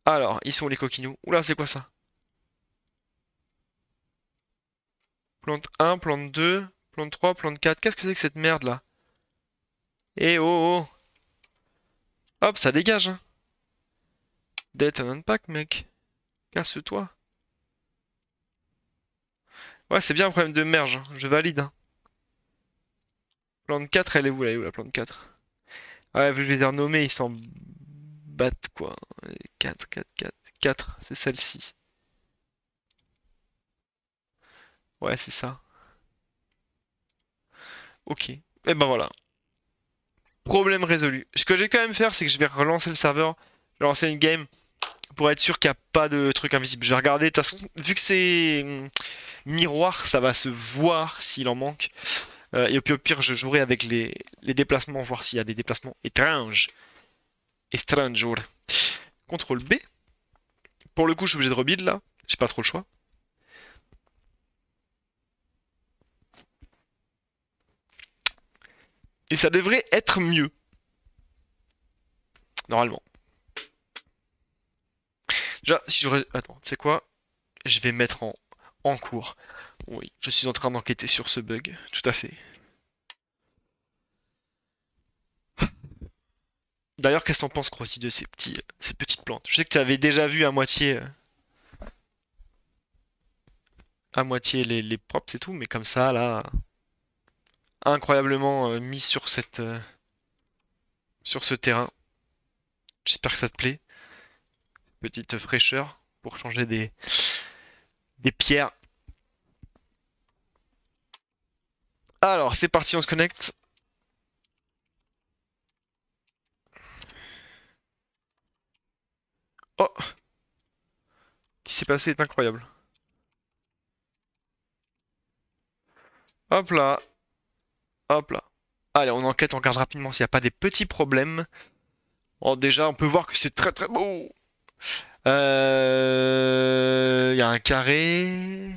Alors, ils sont où les coquinous? Oula, c'est quoi ça? Plante 1, plante 2, plante 3, plante 4. Qu'est-ce que c'est que cette merde là? Eh oh oh! Hop, ça dégage, hein! Dead and unpack, mec. Casse-toi. Ouais, c'est bien un problème de merge, hein. Je valide, hein. Plante 4, elle est où la plante 4? Ouais, vu que je les ai renommés, ils s'en battent quoi. 4, 4, 4, 4, c'est celle-ci. Ouais, c'est ça. Ok. Et ben voilà. Problème résolu. Ce que je vais quand même faire, c'est que je vais relancer le serveur, je vais lancer une game pour être sûr qu'il n'y a pas de truc invisible. Je vais regarder, de toute façon, vu que c'est miroir, ça va se voir s'il en manque. Et au pire, je jouerai avec les déplacements, voir s'il y a des déplacements étranges. Étranges. CTRL B. Pour le coup, je suis obligé de rebuild là. J'ai pas trop le choix. Et ça devrait être mieux. Normalement. Déjà, si j'aurais... Attends, tu sais quoi? Je vais mettre en cours. Oui, je suis en train d'enquêter sur ce bug, tout à fait. D'ailleurs, qu'est-ce que t'en penses, Crossy, de ces petites plantes? Je sais que tu avais déjà vu à moitié les props et tout, mais comme ça, là, incroyablement mis sur ce terrain. J'espère que ça te plaît. Petite fraîcheur pour changer des pierres. Alors, c'est parti, on se connecte. Oh, ce qui s'est passé est incroyable. Hop là, hop là. Allez, on enquête, on regarde rapidement s'il n'y a pas des petits problèmes. Oh, déjà, on peut voir que c'est très très beau. Il y a un carré.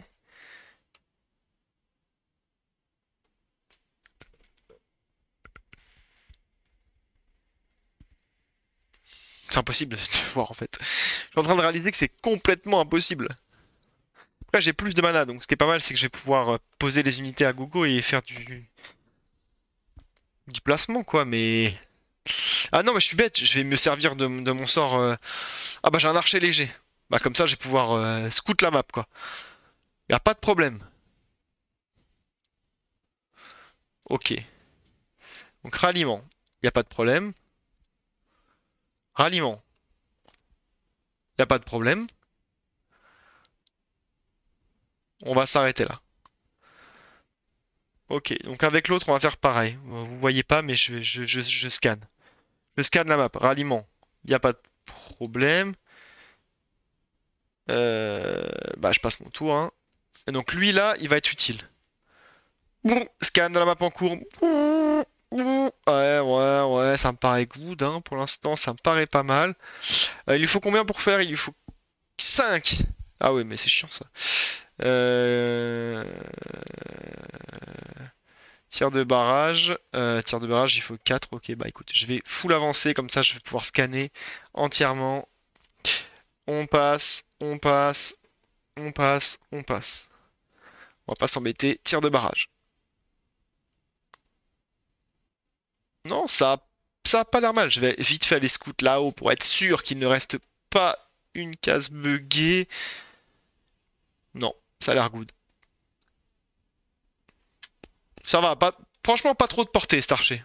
C'est impossible de voir en fait. Je suis en train de réaliser que c'est complètement impossible. Après, j'ai plus de mana, donc ce qui est pas mal, c'est que je vais pouvoir poser les unités à gogo et faire du placement, quoi. Mais ah non, mais je suis bête. Je vais me servir de mon sort. Ah bah j'ai un archer léger. Bah comme ça, je vais pouvoir scout la map, quoi. Y a pas de problème. Ok. Donc ralliement. Y a pas de problème. Ralliement. Y a pas de problème. On va s'arrêter là. Ok, donc avec l'autre, on va faire pareil. Vous voyez pas, mais je scanne. Je scanne la map. Ralliement. Il n'y a pas de problème. Bah, je passe mon tour, hein. Et donc lui, là, il va être utile. Scan de la map en cours. Ouais, ouais, ouais, ça me paraît good, hein. Pour l'instant, ça me paraît pas mal. Il lui faut combien pour faire? Il lui faut 5. Ah ouais, mais c'est chiant, ça. Euh... Tir de barrage. Tir de barrage, il faut 4. Ok, bah écoute, je vais full avancer, comme ça je vais pouvoir scanner entièrement. On passe, on passe, on passe, on passe. On va pas s'embêter. Tir de barrage. Non, ça a pas l'air mal. Je vais vite faire les scouts là-haut pour être sûr qu'il ne reste pas une case buggée. Non, ça a l'air good. Ça va, pas, franchement, pas trop de portée, cet archer.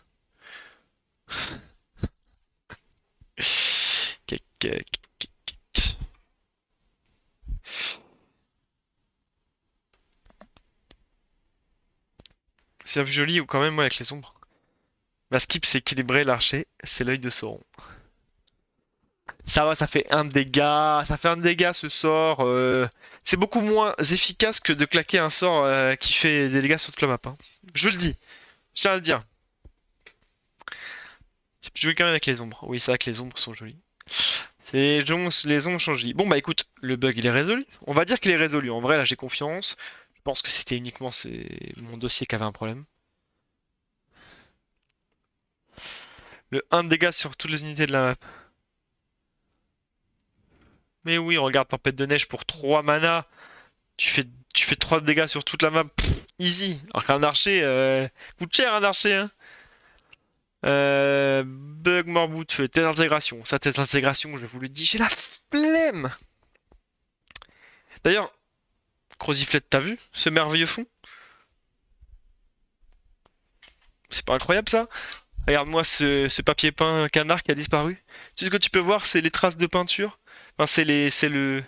C'est joli ou quand même, ouais, avec les ombres. Ma skip, c'est équilibré, l'archer, c'est l'œil de Sauron. Ça va, ça fait un dégât, ça fait un dégât ce sort. C'est beaucoup moins efficace que de claquer un sort qui fait des dégâts sur toute la map, hein. Je le dis, je tiens à le dire. C'est plus joli quand même avec les ombres. Oui, c'est vrai que les ombres sont jolies. Les ombres sont jolies. Bon bah écoute, le bug il est résolu. On va dire qu'il est résolu. En vrai, là j'ai confiance. Je pense que c'était uniquement mon dossier qui avait un problème. Le 1 de dégâts sur toutes les unités de la map. Mais oui, regarde, tempête de neige pour 3 mana. Tu fais 3 dégâts sur toute la map. Pff, easy. Alors qu'un archer coûte cher un archer, hein. Bug Morbout, test d'intégration. Ça, test d'intégration, je vous le dis, j'ai la flemme. D'ailleurs, Croziflette, t'as vu ce merveilleux fond? C'est pas incroyable ça? Regarde-moi ce papier peint canard qui a disparu. Tout ce que tu peux voir, c'est les traces de peinture. Enfin, c'est le.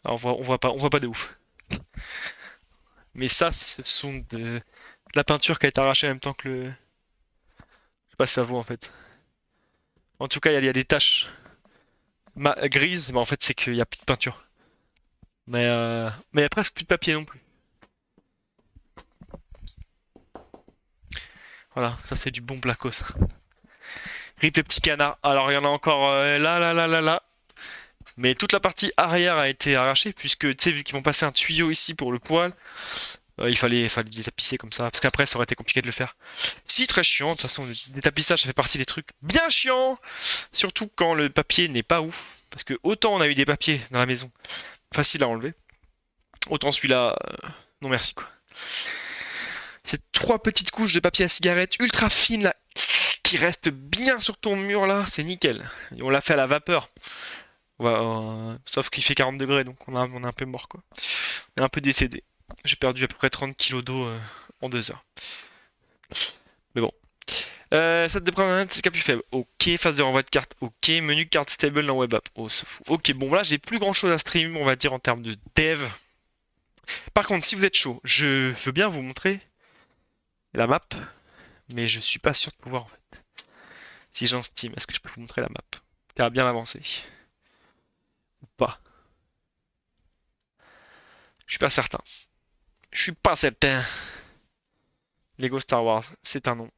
Alors, on voit pas de ouf. Mais ça, ce sont de la peinture qui a été arrachée en même temps que le. Je sais pas si ça vaut en fait. En tout cas, il y a des taches grises, mais en fait, c'est qu'il y a plus de peinture. Mais il y a presque plus de papier non plus. Voilà, ça c'est du bon Blacos. Rip les petits canards. Alors, il y en a encore là, là, là, là, là. Mais toute la partie arrière a été arrachée, puisque, tu sais, vu qu'ils vont passer un tuyau ici pour le poêle, Il fallait détapisser comme ça, parce qu'après ça aurait été compliqué de le faire. Si, très chiant, de toute façon, le détapissage ça fait partie des trucs bien chiants, surtout quand le papier n'est pas ouf. Parce que autant on a eu des papiers dans la maison, facile à enlever, autant celui-là, non merci quoi. Ces trois petites couches de papier à cigarette ultra fines là, qui restent bien sur ton mur là, c'est nickel. Et on l'a fait à la vapeur. Ouais, sauf qu'il fait 40 degrés, donc on est un peu mort quoi. On est un peu décédé. J'ai perdu à peu près 30 kilos d'eau en 2 heures. Mais bon. Ça te prend un TCK plus faible. Ok, phase de renvoi de carte. Ok, menu carte stable dans web app. Oh, c'est fou. Ok, bon là j'ai plus grand chose à stream, on va dire en termes de dev. Par contre, si vous êtes chaud, je veux bien vous montrer la map, mais je suis pas sûr de pouvoir en fait. Si j'ai un Steam, est-ce que je peux vous montrer la map? Qui a bien avancé. Ou pas? Je suis pas certain. Je suis pas certain. Lego Star Wars, c'est un nom.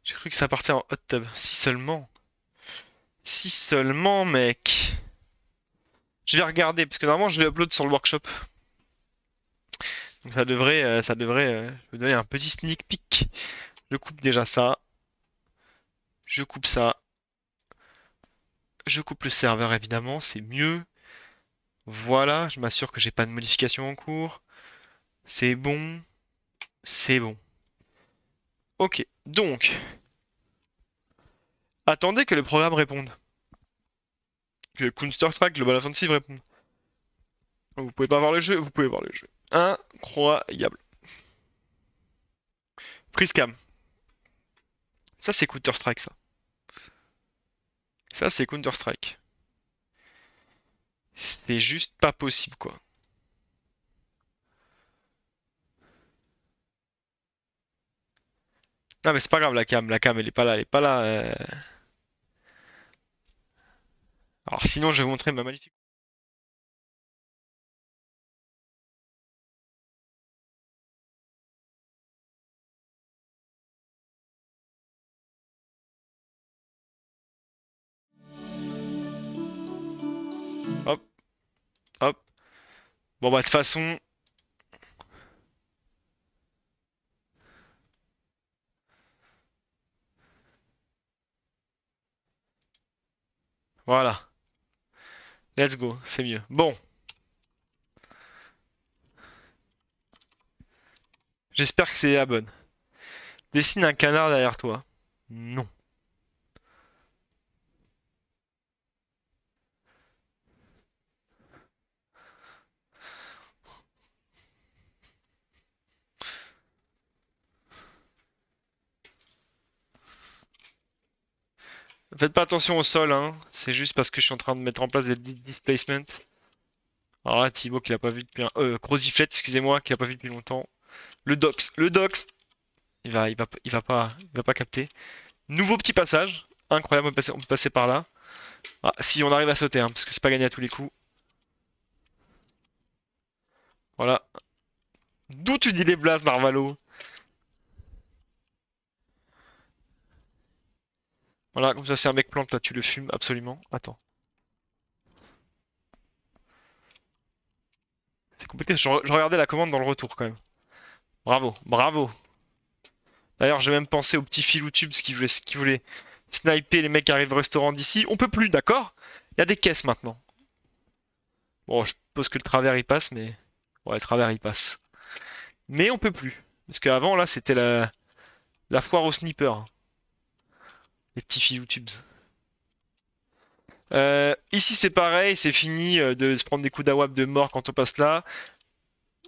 J'ai cru que ça partait en hot tub. Si seulement. Si seulement, mec. Je vais regarder, parce que normalement je l'upload sur le workshop. Donc ça devrait me donner un petit sneak peek. Je coupe déjà ça. Je coupe ça. Je coupe le serveur évidemment, c'est mieux. Voilà, je m'assure que j'ai pas de modification en cours. C'est bon. C'est bon. Ok, donc, attendez que le programme réponde. Que Counter-Strike Global Offensive réponde. Vous pouvez pas voir le jeu, vous pouvez voir le jeu. Incroyable. Priscam. Ça c'est Counter-Strike ça. Ça c'est Counter-Strike. C'est juste pas possible quoi. Non mais c'est pas grave la cam elle est pas là, elle est pas là. Alors sinon je vais vous montrer ma magnifique. Hop, hop. Bon bah de toute façon, voilà. Let's go, c'est mieux. Bon, j'espère que c'est la bonne. Dessine un canard derrière toi. Non. Faites pas attention au sol, hein. C'est juste parce que je suis en train de mettre en place des displacements. Alors là, Thibaut qui l'a pas vu depuis un... Croziflette, excusez-moi, qui l'a pas vu depuis longtemps. Le dox. Il va pas capter. Nouveau petit passage. Incroyable, on peut passer par là. Ah, si on arrive à sauter, hein, parce que c'est pas gagné à tous les coups. Voilà. D'où tu dis les blazes, Narvalo? Voilà, comme ça c'est un mec plante, là tu le fumes absolument. Attends. C'est compliqué, je regardais la commande dans le retour quand même. Bravo, bravo. D'ailleurs, j'ai même pensé au petit filou tubes qui voulait sniper les mecs qui arrivent au restaurant d'ici. On peut plus, d'accord? Il y a des caisses maintenant. Bon, je suppose que le travers il passe, mais. Ouais, le travers il passe. Mais on peut plus. Parce qu'avant, là, c'était la foire au sniper, hein. Les petits filou tubes. Ici, c'est pareil, c'est fini de se prendre des coups d'awap de mort quand on passe là.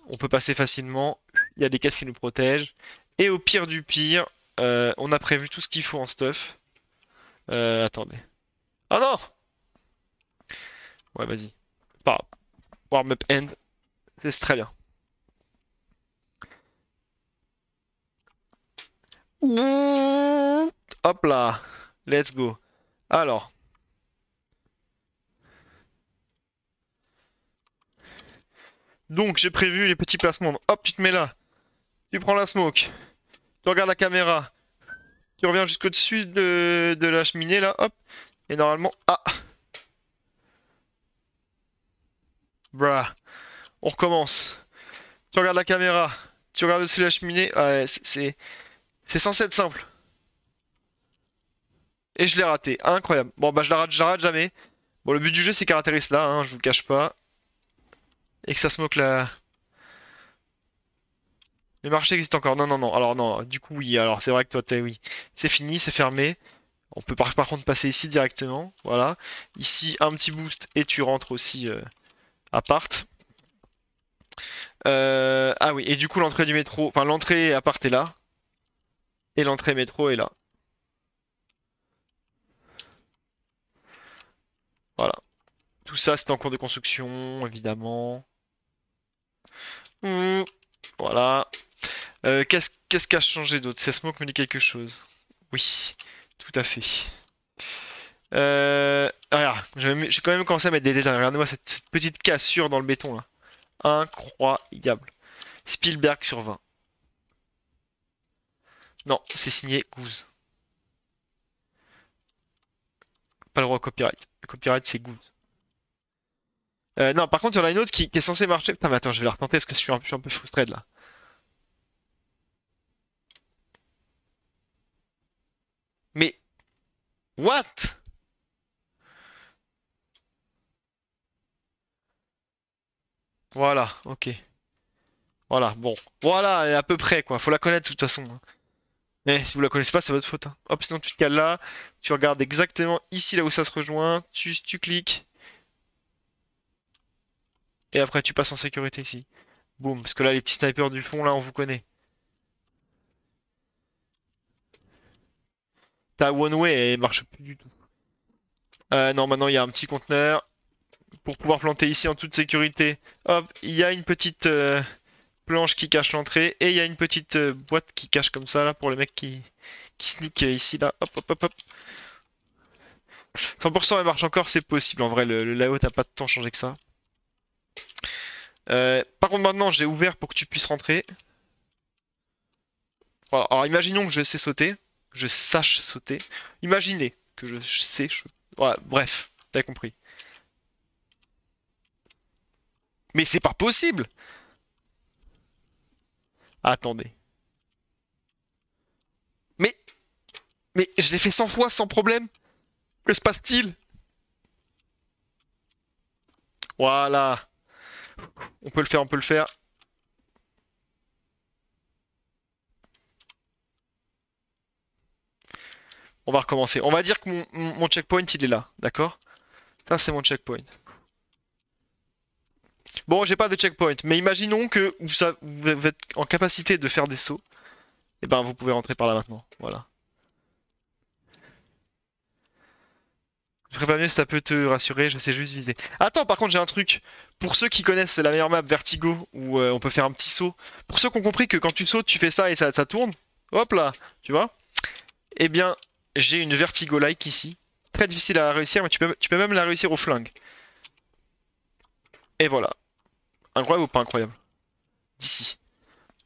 On peut passer facilement. Il y a des caisses qui nous protègent. Et au pire du pire, on a prévu tout ce qu'il faut en stuff. Attendez. Ah non! Ouais, vas-y. Pas grave. Warm-up end. C'est très bien. Hop là. Let's go. Alors. Donc, j'ai prévu les petits placements. Hop, tu te mets là. Tu prends la smoke. Tu regardes la caméra. Tu reviens jusqu'au-dessus de la cheminée là. Hop. Et normalement. Ah! Brah. On recommence. Tu regardes la caméra, tu regardes aussi la cheminée. Ouais, c'est censé être simple. Et je l'ai raté. Incroyable. Bon, bah, je la rate jamais. Bon, le but du jeu, c'est qu'elle atterrisse là, hein, je vous le cache pas. Et que ça se moque là. Le marché existe encore. Non, non, non. Alors, non. Du coup, oui. Alors, c'est vrai que toi, t'es oui. C'est fini, c'est fermé. On peut par contre passer ici directement. Voilà. Ici, un petit boost et tu rentres aussi appart. Ah oui, et du coup, l'entrée du métro. Enfin, l'entrée appart est là. Et l'entrée métro est là. Voilà. Tout ça, c'est en cours de construction, évidemment. Mmh, voilà. Qu'est-ce qui a changé d'autre? Ça Smoke me dit quelque chose. Oui, tout à fait. Regarde, j'ai quand même commencé à mettre des détails. Regardez-moi cette petite cassure dans le béton là. Incroyable. Spielberg sur 20. Non, c'est signé Goose. Pas le droit au copyright. Le copyright c'est Goose. Non, par contre, il y en a une autre qui est censée marcher. Putain, mais attends, je vais la retenter parce que je suis un peu frustré de là. Mais, what? Voilà, ok. Voilà, bon. Voilà, à peu près quoi. Faut la connaître de toute façon, hein. Mais si vous la connaissez pas, c'est votre faute, hein. Hop, sinon tu te cales là, tu regardes exactement ici là où ça se rejoint, tu cliques, et après tu passes en sécurité ici. Boum, parce que là les petits snipers du fond là on vous connaît. Ta one way elle marche plus du tout. Non, maintenant il y a un petit conteneur pour pouvoir planter ici en toute sécurité. Hop, il y a une petite planche qui cache l'entrée et il y a une petite boîte qui cache comme ça là pour les mecs qui sneak ici là. Hop, hop, hop, hop. 100% elle marche encore, c'est possible. En vrai, le layout n'a pas de tant changé que ça. Par contre, maintenant, j'ai ouvert pour que tu puisses rentrer. Voilà. Alors, imaginons que je sais sauter, que je sache sauter. Imaginez que je sais. Voilà, bref, t'as compris. Mais c'est pas possible! Attendez. Mais, mais je l'ai fait 100 fois sans problème. Que se passe-t-il? Voilà. On peut le faire, on peut le faire. On va recommencer. On va dire que mon checkpoint, il est là, d'accord? Ça, c'est mon checkpoint. Bon, j'ai pas de checkpoint, mais imaginons que vous êtes en capacité de faire des sauts. Et ben, vous pouvez rentrer par là maintenant. Voilà. Je ferais pas mieux si ça peut te rassurer, je sais juste viser. Attends, par contre, j'ai un truc. Pour ceux qui connaissent la meilleure map Vertigo, où on peut faire un petit saut. Pour ceux qui ont compris que quand tu sautes, tu fais ça et ça tourne. Hop là, tu vois? Eh bien, j'ai une Vertigo-like ici. Très difficile à réussir, mais tu peux même la réussir au flingue. Et voilà. Incroyable ou pas incroyable? D'ici.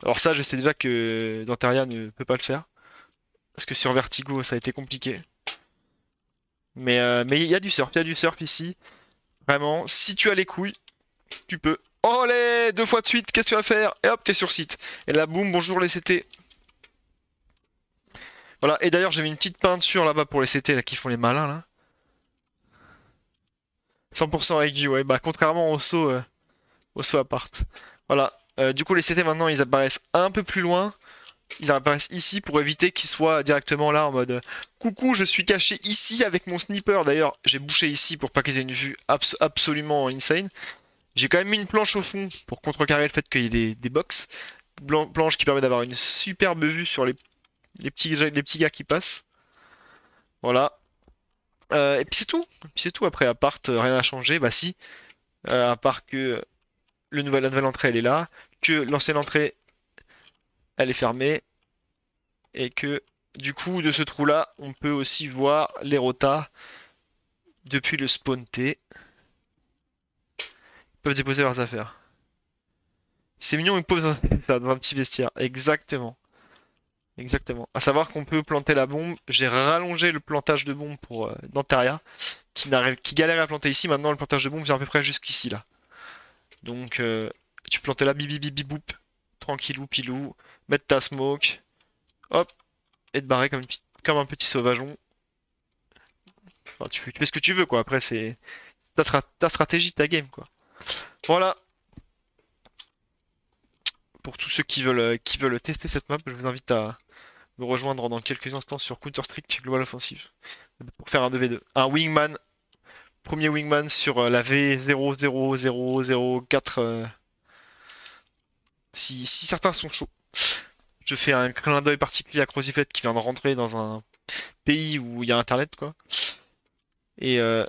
Alors ça, je sais déjà que Dantaria ne peut pas le faire. Parce que sur Vertigo, ça a été compliqué. Mais il y a du surf ici. Vraiment, si tu as les couilles, tu peux. Oh les deux fois de suite, qu'est-ce que tu vas faire? Et hop, t'es sur site. Et là, boum, bonjour les CT. Voilà, et d'ailleurs, j'ai mis une petite peinture là-bas pour les CT là, qui font les malins là. 100% aigu, ouais, bah contrairement au saut appart. Voilà, du coup, les CT maintenant ils apparaissent un peu plus loin. Ils apparaissent ici pour éviter qu'ils soient directement là en mode coucou, je suis caché ici avec mon sniper. D'ailleurs, j'ai bouché ici pour pas qu'ils aient une vue absolument insane. J'ai quand même mis une planche au fond pour contrecarrer le fait qu'il y ait des box. Planche qui permet d'avoir une superbe vue sur les petits gars qui passent. Voilà. Et puis c'est tout. Et puis c'est tout. Après, à part rien n'a changé. Bah si. À part que la nouvelle entrée elle est là. Que l'ancienne entrée elle est fermée. Et que du coup, de ce trou-là, on peut aussi voir les rotas depuis le spawn T. Ils peuvent déposer leurs affaires. C'est mignon, ils posent ça dans un petit vestiaire. Exactement. Exactement. À savoir qu'on peut planter la bombe. J'ai rallongé le plantage de bombe pour Dantaria, qui galère à planter ici. Maintenant, le plantage de bombe vient à peu près jusqu'ici là. Donc, Tu plantes là, bibi bibi boop. Tranquillou pilou. Mettre ta smoke. Hop. Et te barrer comme un petit sauvageon. Enfin, tu fais ce que tu veux quoi. Après c'est ta stratégie, ta game quoi. Voilà. Pour tous ceux qui veulent tester cette map, je vous invite à me rejoindre dans quelques instants sur Counter-Strike Global Offensive pour faire un 2v2. Un wingman, premier wingman sur la V00004. Si certains sont chauds, je fais un clin d'œil particulier à Croziflet qui vient de rentrer dans un pays où il y a internet quoi. Et, euh,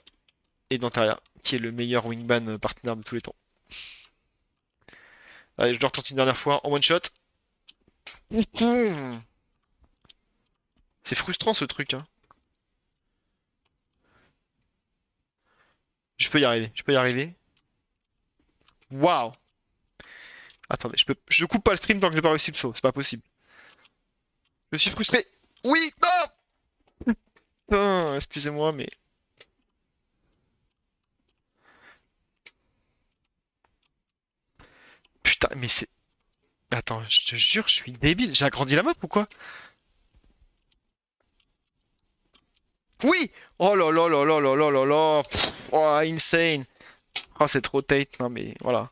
et Dantaria, qui est le meilleur wingman partenaire de tous les temps. Allez, je le retente une dernière fois en one shot. C'est frustrant ce truc, hein. Je peux y arriver, je peux y arriver. Waouh! Attendez, je coupe pas le stream tant que j'ai pas réussi le saut, c'est pas possible. Je suis frustré. Oui! Non! Putain, excusez-moi, mais. Putain, mais c'est. Attends, je te jure, je suis débile. J'ai agrandi la map ou quoi? Oui! Oh là là là là là là là là! Oh, insane! Oh, c'est trop Tate. Non, mais voilà.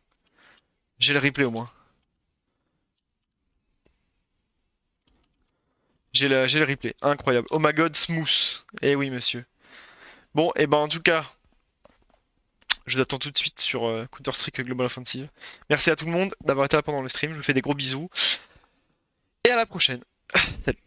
J'ai le replay au moins. J'ai le replay. Incroyable. Oh my god, smooth. Eh oui, monsieur. Bon, et ben en tout cas, je vous attends tout de suite sur Counter-Strike Global Offensive. Merci à tout le monde d'avoir été là pendant le stream. Je vous fais des gros bisous. Et à la prochaine. Salut.